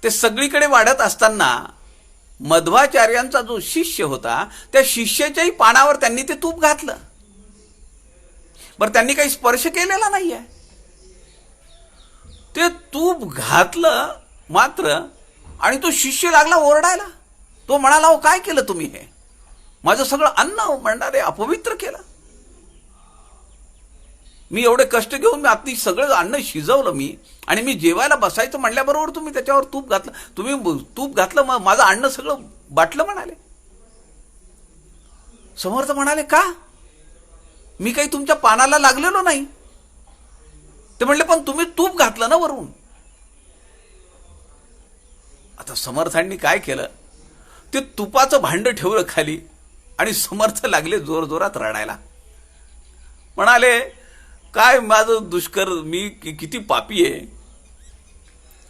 ते सगळीकडे वाढत असताना मध्वाचार्यांचा जो शिष्य होता, त्या शिष्याच्याही पानावर त्यांनी ते तूप घातलं. बरं, त्यांनी काही स्पर्श केलेला नाहीये, ते तूप घातलं मात्र, आणि तो शिष्य लागला ओरडायला. तो म्हणाला, अहो काय केलं तुम्ही, हे माझं सगळं अन्न म्हणणारे अपवित्र केलं. मी एवढे कष्ट घेऊन मी आत्ती सगळं अन्न शिजवलं मी, आणि मी जेवायला बसायचं म्हणल्याबरोबर तुम्ही त्याच्यावर तूप घातलं, तुम्ही तूप घातलं, मग माझं अन्न सगळं बाटलं म्हणाले. समर्थ म्हणाले, का, मी काही तुमच्या पानाला लागलेलो नाही. ते म्हणले, पण तुम्ही तूप घातलं ना वरून. आता समर्थांनी काय केलं, ते तुपाचं भांड ठेवलं खाली आणि समर्थ लागले जोर जोरात रडायला. म्हणाले, काय माझं दुष्कर, मी किती पापी आहे.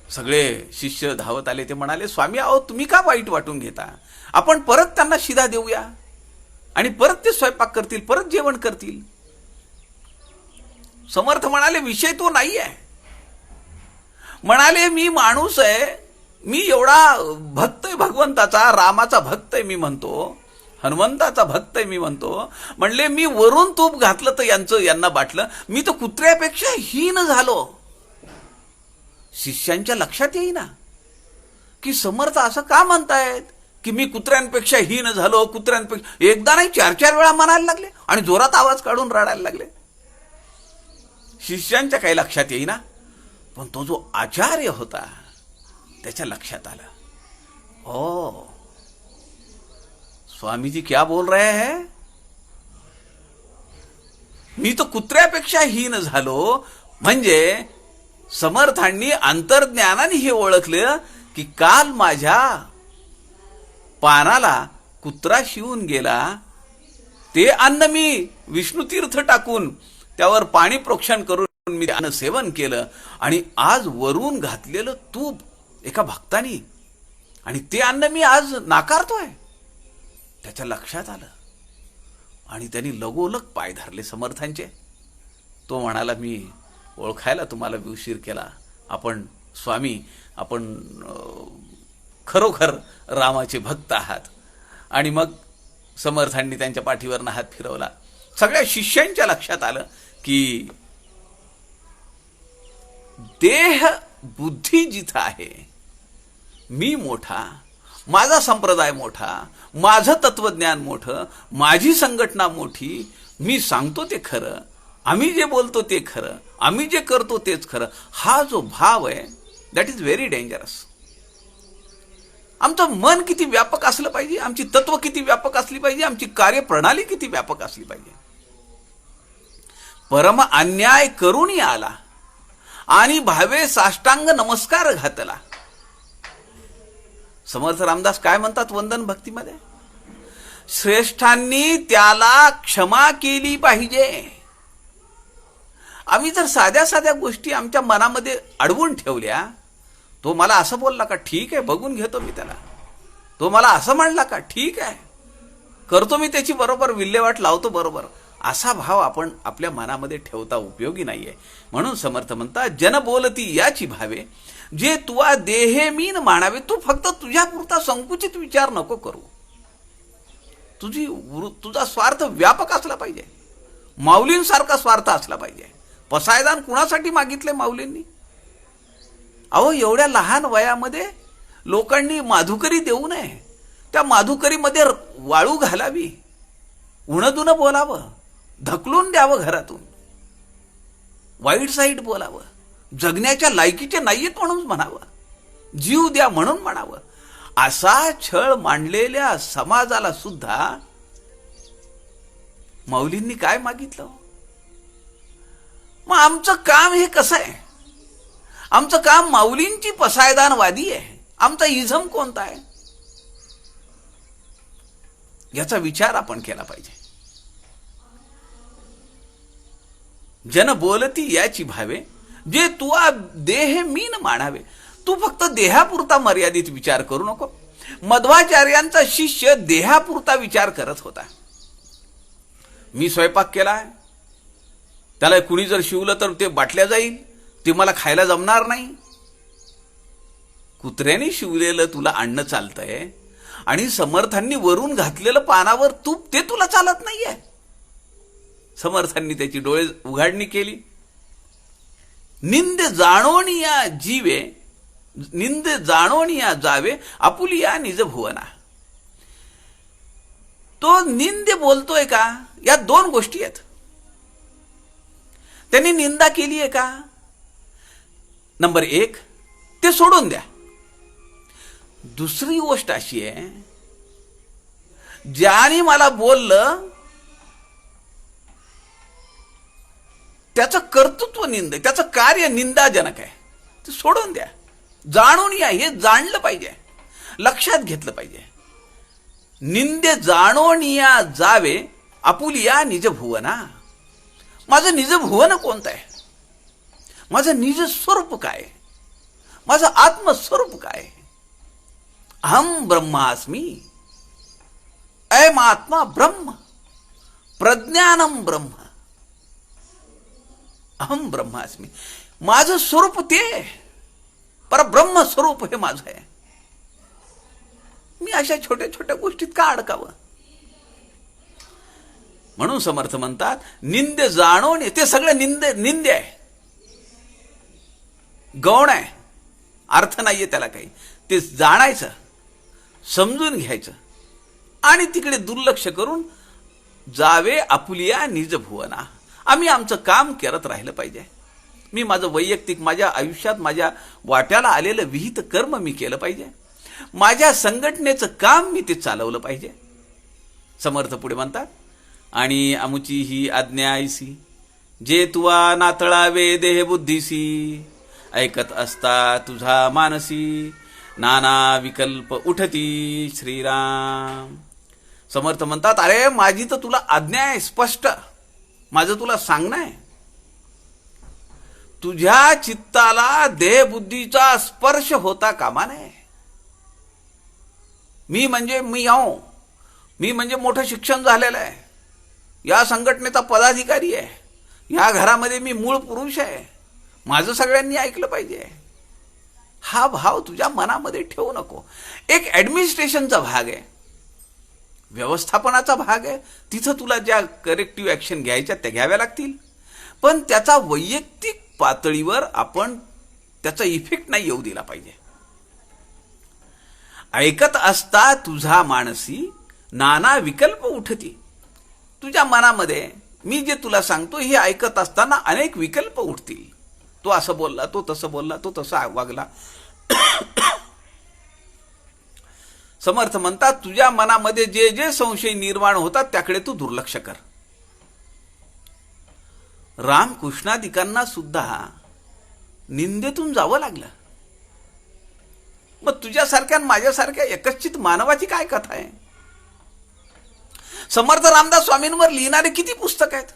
सगळे शिष्य धावत आले. ते म्हणाले, स्वामी अहो तुम्ही का वाईट वाटून घेता, आपण परत त्यांना शिधा देऊया आणि परत ते स्वयंपाक करतील, परत जेवण करतील. समर्थ म्हणाले, विषय तो नाही आहे. म्हणाले, मी माणूस आहे, मी एवढा भक्त आहे भगवंताचा, रामाचा भक्त आहे मी म्हणतो, हनुमंताचा भक्त आहे मी म्हणतो. म्हणले, मी वरून तूप घातलं तर यांना बाटलं, मी तर कुत्र्यापेक्षा हीन झालो. शिष्यांच्या लक्षात येईना की समर्थ असं का म्हणतायत की मी कुत्र्यांपेक्षा हीन झालो, कुत्र्यांपेक्षा. एकदा नाही 4-4 वेळा म्हणायला लागले आणि जोरात आवाज काढून रडायला लागले. शिष्यांच्या काही लक्षात येईना, पण तो जो आचार्य होता त्याच्या लक्षात आलं, ओ स्वामी जी क्या बोल रहे हैं, मी तो कुत्र्यापेक्षा हीन झालो. म्हणजे समर्थांनी अंतर्ज्ञानाने हे ओळखलं की काल माझ्या पानाला कुत्रा शिवून गेला, ते अन्न मी विष्णुतीर्थ टाकून त्यावर पाणी प्रोक्षण करून मी अन्न सेवन केलं, आणि आज वरून घातलेलं तूप एका भक्तानी, आणि ते अन्न मी आज नाकारतोय. त्याच्या लक्षात आलं आणि त्यांनी लगोलग पाय धरले समर्थांचे. तो म्हणाला, मी ओळखायला तुम्हाला उशीर केला. आपण स्वामी, आपण खरोखर रामाचे भक्त आहात. आणि मग समर्थांनी त्यांच्या पाठीवरनं हात फिरवला. सगळ्या शिष्यांच्या लक्षात आलं की देह बुद्धी जिथं आहे, मी मोठा, माझा संप्रदाय मोठा, माझं तत्वज्ञान मोठं, माझी संघटना मोठी, मी सांगतो ते खरं, आम्ही जे बोलतो ते खरं, आम्ही जे करतो तेच खरं, हा जो भाव आहे दॅट इज व्हेरी डेंजरस. आमचं मन किती व्यापक असलं पाहिजे, आमची तत्व किती व्यापक असली पाहिजे, आमची कार्यप्रणाली किती व्यापक असली पाहिजे. परम अन्याय करूनी आला आणि भावे साष्टांग नमस्कार घातला. समर्थ रामदास काय म्हणतात वंदन भक्तीमध्ये? श्रेष्ठांनी त्याला क्षमा केली पाहिजे. आम्ही जर साध्या साध्या गोष्टी आमच्या मनामध्ये अडवून ठेवल्या, तो मला असं बोलला का, ठीक आहे बघून घेतो मी त्याला. तो मला असं म्हणला का, ठीक आहे करतो मी त्याची बरोबर विल्हेवाट लावतो बरोबर, असा भाव आपण आपल्या मनामध्ये ठेवता उपयोगी नाहीये. म्हणून समर्थ म्हणतात, जन बोलती याची भावे, जे तुवा देहे मीन मानावे. तू फक्त तुझ्या पुरता संकुचित विचार नको करू. तुझा स्वार्थ व्यापक असला पाहिजे, माऊलींसारखा स्वार्थ असला पाहिजे. पसायदान कुणासाठी मागितले माऊलींनी? अहो, एवढ्या लहान वयामध्ये लोकांनी माधुकरी देऊ नये, त्या माधुकरीमध्ये वाळू घालावी, उणदुणं बोलावं, ढकलून द्यावं घरातून, वाईट साईड बोलावं, जगण्याच्या लायकीचे नाहीयेत म्हणून म्हणावं, जीव द्या म्हणून म्हणावं. असा छळ मांडलेल्या समाजाला सुद्धा माऊलींनी काय मागितलं? मग आमचं काम हे कसं आहे? आमचं काम माऊलींची पसायदानवादी आहे. आमचा इझम कोणता आहे याचा विचार आपण केला पाहिजे. जन बोलती याची भावे, जे तुआ देह मीन मानावे. तू फक्त देहापुरता मर्यादित विचार करू नको. मध्वाचार्यांचा शिष्य देहापुरता विचार करत होता. मी स्वयंपाक केलाय, त्याला कुणी जर शिवलं तर ते बाटल्या जाईल, ते मला खायला जमणार नाही. कुत्र्याने शिवलेलं तुला अन्न चालतंय आणि समर्थांनी वरून घातलेलं पानावर तूप ते तुला चालत नाहीये. समर्थांनी त्याची डोळे उघाडणी केली. निंद जाणोनिया जीवे, निंद जाणोनिया जावे, आपुलिया निज भुवना. तो निंद बोलतोय का? या दोन गोष्टी आहेत. त्यांनी निंदा केली आहे का? नंबर एक, ते सोडून द्या. दुसरी गोष्ट अशी आहे, ज्याने मला बोललं त्याचं कर्तृत्व निंद, त्याचं कार्य निंदाजनक आहे, ते सोडून द्या. जाणून या, हे जाणलं पाहिजे, लक्षात घेतलं पाहिजे. निंदे जाणून या जावे, आपुलिया निज भुवना. माझं निज भुवन कोणतं आहे? माझं निज स्वरूप काय? माझं आत्मस्वरूप काय? अहम ब्रह्मास्मी, अयम आत्मा ब्रह्म, प्रज्ञानम ब्रह्म, अहम ब्रह्मास्मी. माझं स्वरूप ते परब्रह्म स्वरूप हे माझं आहे. मी अशा छोट्या छोट्या गोष्टीत का अडकावं? म्हणून समर्थ म्हणतात, निंद जाणून, ते सगळं निंदे आहे, गौण आहे, अर्थ नाहीये त्याला काही. ते जाणायचं, समजून घ्यायचं आणि तिकडे दुर्लक्ष करून जावे आपुलिया निज भुवना. आम्ही आमचं काम करत राहिलं पाहिजे. मी माझं वैयक्तिक, माझ्या आयुष्यात माझ्या वाट्याला आलेलं विहित कर्म मी केलं पाहिजे. माझ्या संघटनेचं काम मी ते चालवलं पाहिजे. समर्थ पुढे म्हणतात, आणि आमुची ही आज्ञा ऐसी, जे तुवा नातळावे देह बुद्धीसी, ऐकत असता तुझा मानसी, नाना विकल्प उठती श्रीराम. समर्थ म्हणतात, अरे माझी तर तुला आज्ञा आहे स्पष्ट, माझं तुला सांगणं आहे. तुझ्या चित्ताला देहबुद्धीचा स्पर्श होता कामा नये. मी म्हणजे मी आहो, मी म्हणजे मोठं शिक्षण झालेलं आहे, या संघटनेचा पदाधिकारी आहे, या घरामध्ये मी मूळ पुरुष आहे, माझं सगळ्यांनी ऐकलं पाहिजे, हा भाव तुझ्या मनामध्ये ठेवू नको. एक ॲडमिनिस्ट्रेशनचा भाग आहे, व्यवस्थापनाचा भाग आहे, तिथं तुला ज्या करेक्टिव्ह ॲक्शन घ्यायच्या त्या घ्याव्या लागतील, पण त्याचा वैयक्तिक पातळीवर आपण त्याचा इफेक्ट नाही येऊ दिला पाहिजे. ऐकत असता तुझा मानसी नाना विकल्प उठती. तुझ्या मनामध्ये मी जे तुला सांगतो हे ऐकत असताना अनेक विकल्प उठतील. तो असं बोलला, तो तसं बोलला, तो तसा वागला. समर्थ म्हणतात तुझ्या मनामध्ये जे जे संशय निर्माण होतात त्याकडे तू दुर्लक्ष कर. रामकृष्णादिकांना सुद्धा निंदेतून जावं लागलं. मग तुझ्यासारख्या माझ्यासारख्या एकश्चित मानवाची काय कथा आहे? समर्थ रामदास स्वामींवर लिहिणारे किती पुस्तक आहेत.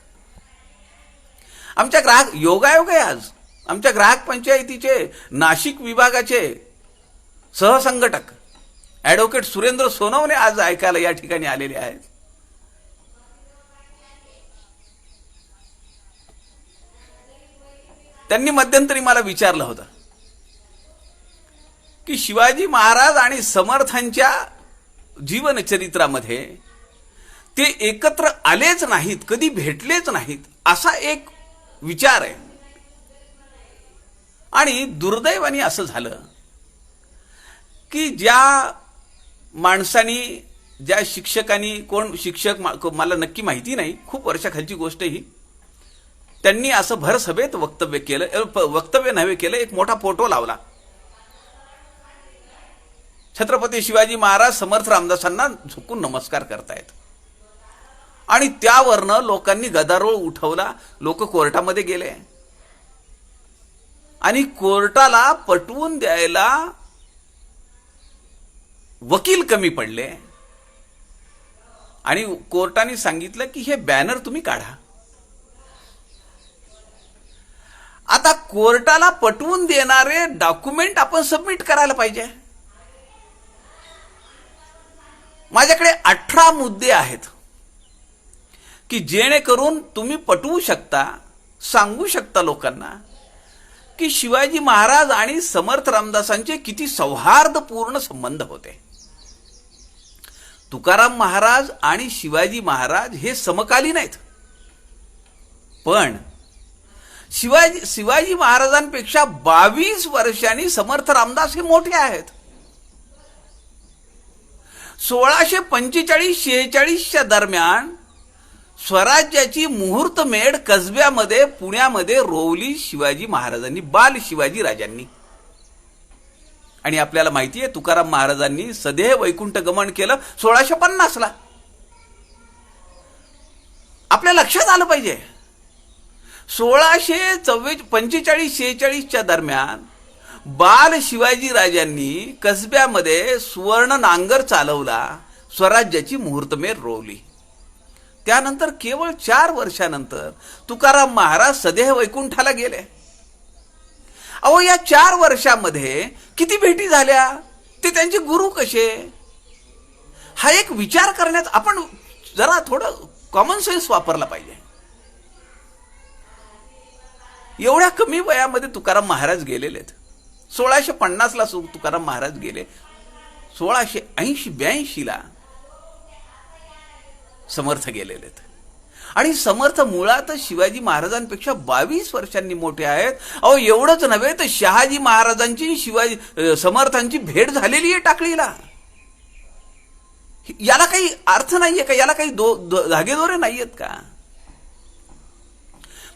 आमच्या ग्राहक योगायोग आहे आज आमच्या ग्राहक पंचायतीचे नाशिक विभागाचे सहसंघटक ॲडव्होकेट सुरेंद्र सोनवणे आज ऐकायला या ठिकाणी आलेले आहेत. त्यांनी मध्यंतरी मला विचारलं होतं की शिवाजी महाराज आणि समर्थांच्या जीवनचरित्रामध्ये ते एकत्र आलेच नाहीत, कधी भेटलेच नाहीत, असा एक विचार आहे. आणि दुर्दैवाने असं झालं की ज्या माणसांनी, ज्या शिक्षकांनी, कोण शिक्षक मला नक्की माहिती नाही, खूप वर्षाखालची गोष्ट ही, त्यांनी असं भरसभेत वक्तव्य केलं, वक्तव्य नव्हे केलं, एक मोठा फोटो लावला. छत्रपती शिवाजी महाराज समर्थ रामदासांना झुकून नमस्कार करतायत आणि त्यावरनं लोकांनी गदारोळ उठवला. लोक कोर्टामध्ये गेले आणि कोर्टाला पटवून द्यायला वकील कमी पडले आणि कोर्टाने सांगितलं की हे बॅनर तुम्ही काढा. आता कोर्टाला पटवून देणारे डॉक्युमेंट आपण सबमिट करायला पाहिजे. माझ्याकडे 18 मुद्दे आहेत की जेणेकरून तुम्ही पटवू शकता, सांगू शकता लोकांना की शिवाजी महाराज आणि समर्थ रामदासांचे किती सौहार्दपूर्ण संबंध होते. तुकाराम महाराज आणि शिवाजी महाराज हे समकालीन आहेत, पण शिवाजी महाराजांपेक्षा 22 वर्षांनी समर्थ रामदास हे मोठे आहेत. 1645-46च्या दरम्यान स्वराज्याची मुहूर्तमेढ कसब्यामध्ये, पुण्यामध्ये रोवली शिवाजी महाराजांनी, बाल शिवाजी राजांनी. आणि आपल्याला माहिती आहे तुकाराम महाराजांनी सदैव वैकुंठ गमन केलं 1650ला. आपल्या लक्षात आलं पाहिजे 1645-46च्या दरम्यान बाल शिवाजी राजांनी कसब्यामध्ये सुवर्ण नांगर चालवला, स्वराज्याची मुहूर्तमेढ रोवली. त्यानंतर केवळ 4 वर्षानंतर तुकाराम महाराज सदैव वैकुंठाला गेले. अहो, या 4 वर्षामध्ये किती भेटी झाल्या, ते त्यांचे गुरु कसे, हा एक विचार करण्यात आपण जरा थोडं कॉमन सेन्स वापरला पाहिजे. एवढ्या कमी वयामध्ये तुकाराम महाराज गेलेले आहेत. 1650ला तुकाराम महाराज गेले, 1680-82ला समर्थ गेलेले आहेत. आणि समर्थ मुळातच शिवाजी महाराजांपेक्षा 22 वर्षांनी मोठे आहेत. अहो, एवढंच नव्हे तर शहाजी महाराजांची समर्थांची भेट झालेली आहे टाकळीला. याला काही अर्थ नाहीये का? याला काही धागेदोरे नाहीयेत का?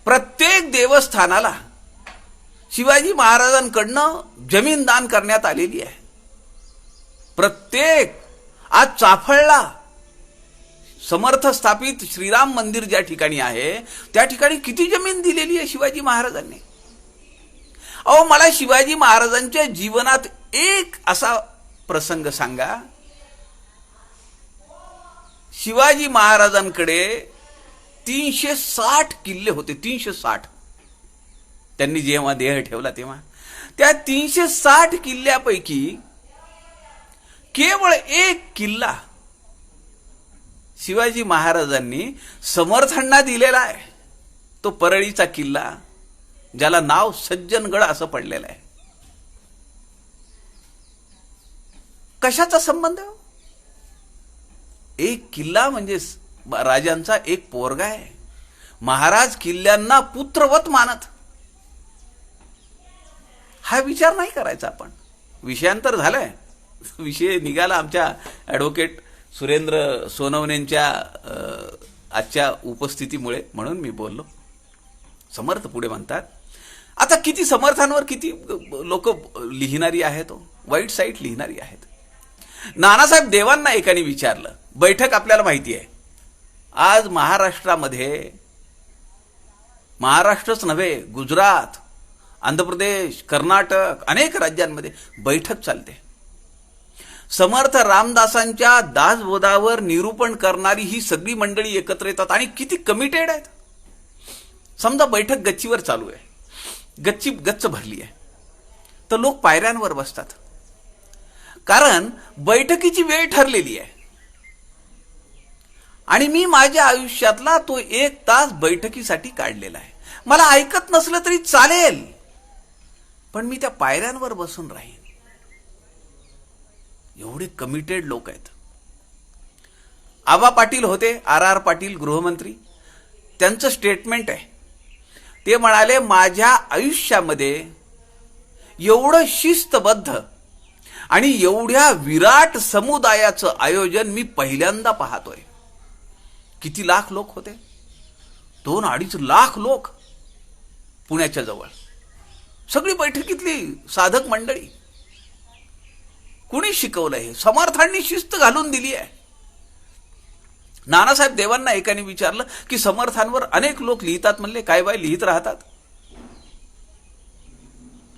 प्रत्येक देवस्थानाला शिवाजी महाराजांकडनं जमीन दान करण्यात आलेली आहे. प्रत्येक, आज चाफळला समर्थ स्थापित श्रीराम मंदिर ज्या ठिकाणी आहे त्या ठिकाणी किती जमीन दिलेली आहे शिवाजी महाराजांनी. अहो, मला शिवाजी महाराजांच्या जीवनात एक असा प्रसंग सांगा. शिवाजी महाराजांकडे 360 किल्ले होते. 360. त्यांनी जेव्हा देह ठेवला तेव्हा त्या 360 किल्ल्यापैकी केवळ एक किल्ला शिवाजी महाराजांनी समर्थांना दिलेला आहे तो परळीचा किल्ला, ज्याला नाव सज्जनगड असं पडलेलं आहे. कशाचा संबंध? एक किल्ला म्हणजे राजांचा एक पोरगा आहे. महाराज किल्ल्यांना पुत्रवत मानत. हा विचार नाही करायचा आपण. विषयांतर झालंय, विषय निघाला आमच्या ॲडव्होकेट सुरेंद्र सोनवणेंच्या आजच्या उपस्थितीमुळे, म्हणून मी बोललो. समर्थ पुढे म्हणतात, आता किती समर्थांवर किती लोक लिहिणारी आहेत, वाईट साईट लिहिणारी आहेत. नानासाहेब देवांना एकाने विचारलं, बैठक आपल्याला माहिती आहे, आज महाराष्ट्रामध्ये, महाराष्ट्रच नव्हे, गुजरात, आंध्र प्रदेश, कर्नाटक, अनेक राज्यांमध्ये बैठक चालते. समर्थ रामदासांच्या दासबोधावर निरूपण करणारी ही सगळी मंडळी एकत्र येतात आणि किती कमिटेड आहेत. समजा बैठक गच्चीवर चालू आहे, गच्च भरली आहे, तर लोक पायऱ्यांवर बसतात, कारण बैठकीची वेळ ठरलेली आहे. आणि मी माझ्या आयुष्यातला तो 1 तास बैठकीसाठी काढलेला आहे. मला ऐकत नसलं तरी चालेल, पण मी त्या पायऱ्यांवर बसून राहीन. एवढे कमिटेड लोक आहेत. आबा पाटील होते, RR पाटील गृहमंत्री, त्यांचं स्टेटमेंट आहे. ते म्हणाले, माझ्या आयुष्यामध्ये एवढं शिस्तबद्ध आणि एवढ्या विराट समुदायाचं आयोजन मी पहिल्यांदा पाहतोय. किती लाख लोक होते? 2-2.5 लाख लोक पुण्याच्या जवळ. सगळी बैठकीतली साधक मंडळी. कुणी शिकवलं हे? समर्थांनी शिस्त घालून दिली आहे. नानासाहेब देवांना एकाने विचारलं की समर्थांवर अनेक लोक लिहितात, म्हणले काय बाय लिहित राहतात,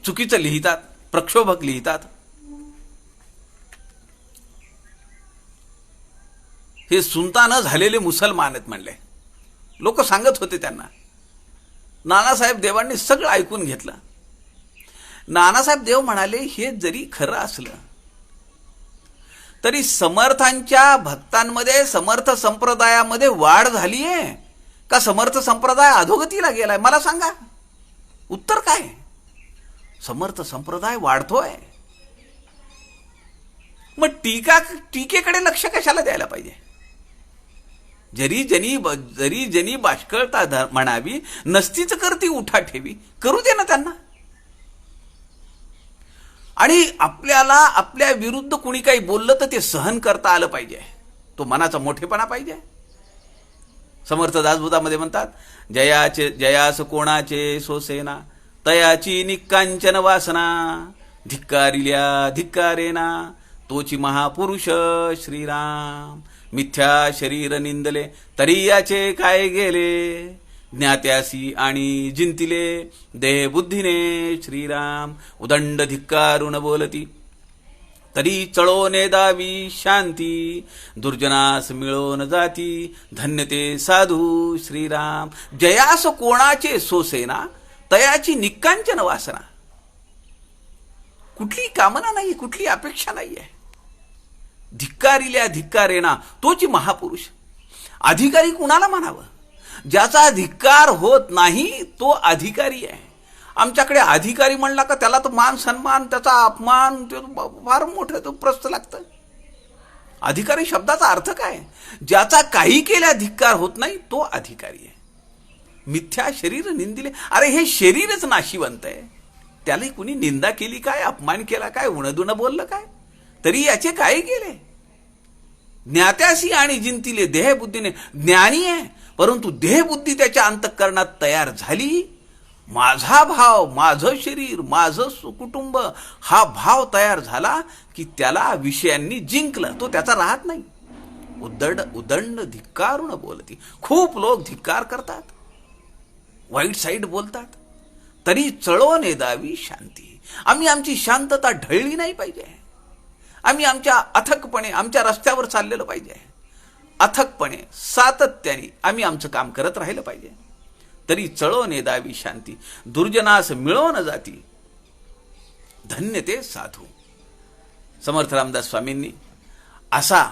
चुकीचं लिहितात, प्रक्षोभक लिहितात. हे सुलतान झालेले मुसलमान आहेत म्हणले. लोक सांगत होते त्यांना. नानासाहेब देवांनी सगळं ऐकून घेतलं. नानासाहेब देव म्हणाले, हे जरी खरं असलं तरी समर्थांच्या भक्तांमध्ये, समर्थ संप्रदायामध्ये वाढ झालीये का समर्थ संप्रदाय अधोगतीला गेलाय? मला सांगा, उत्तर काय? समर्थ संप्रदाय वाढतोय. मग टीकेकडे लक्ष कशाला द्यायला पाहिजे? जरी जनी बाष्कळता म्हणावी, नसतीच करती उठा ठेवी, करू दे ना त्यांना. आणि आपल्याला आपल्या विरुद्ध कुणी काही बोललं तर ते सहन करता आलं पाहिजे. तो मनाचा मोठेपणा पाहिजे. समर्थ दासबोधामध्ये म्हणतात, जयास कोणाचे सोसेना, तयाची निकांचन वासना, धिक्कारिल्या धिक्कारेना, तोची महापुरुष श्रीराम. मिथ्या शरीर निंदले तरी याचे काय गेले, ज्ञात्यासी आणि जिंतिले देह बुद्धीने श्रीराम. उदंड धिक्कारून बोलती तरी चळो नेदावी शांती, दुर्जनास मिळवून जाती, धन्य ते साधू श्रीराम. जयास कोणाचे सोसेना, तयाची निकांचन वासना. कुठली कामना नाही, कुठली अपेक्षा नाहीये. धिक्कारिल्या धिक्कारेना, तोची महापुरुष. अधिकारी कुणाला म्हणावं? ज्याचा धिक्कार होत नाही तो अधिकारी आहे. आमच्याकडे अधिकारी म्हणला का त्याला तर मान सन्मान, त्याचा अपमान फार मोठं तो प्रस्त लागतं. अधिकारी शब्दाचा अर्थ काय? ज्याचा काही केल्या धिक्कार होत नाही तो अधिकारी आहे. मिथ्या शरीर निंदिले, अरे हे शरीरच नाशिवंत आहे, त्याला कुणी निंदा केली काय, अपमान केला काय, उणदुणं बोललं काय, तरी याचे काय केले. ज्ञात्यासी आणि जिंतिले देहबुद्धीने. ज्ञानी आहे परंतु देहबुद्धी त्याच्या अंतःकरणात तयार झाली. माझा भाव, माझं शरीर, माझं कुटुंब, हा भाव तयार झाला की त्याला विषयांनी जिंकलं, तो त्याचा राहत नाही. उदंड धिक्कारून बोलती. खूप लोक धिक्कार करतात, वाईट साईड बोलतात, तरी चळो नेदावी शांती. आम्ही आमची शांतता ढळली नाही पाहिजे. आम्ही आमच्या अथकपणे आमच्या रस्त्यावर चाललेलं पाहिजे. अथकपणे सातत्याने आम्ही आमचं काम करत राहिलं पाहिजे. तरी चळो नेदावी शांती, दुर्जनास मिळवून जाती, धन्य ते साधू. समर्थ रामदास स्वामींनी असा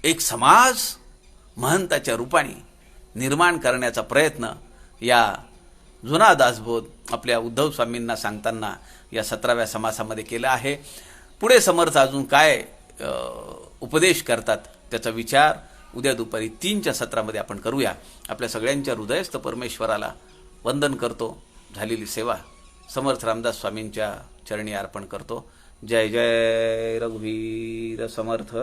एक समाज महंताच्या रूपाने निर्माण करण्याचा प्रयत्न या जुना दासबोध आपल्या उद्धव स्वामींना सांगताना या 17व्या समासामध्ये केला आहे. पुढे समर्थ अजून काय उपदेश करतात त्याचा विचार उद्या दुपारी 3च्या सत्रामध्ये आपण करूया. आपल्या सगळ्यांच्या हृदयस्थ परमेश्वराला वंदन करतो. झालेली सेवा समर्थ रामदास स्वामींच्या चरणी अर्पण करतो. जय जय रघुवीर समर्थ.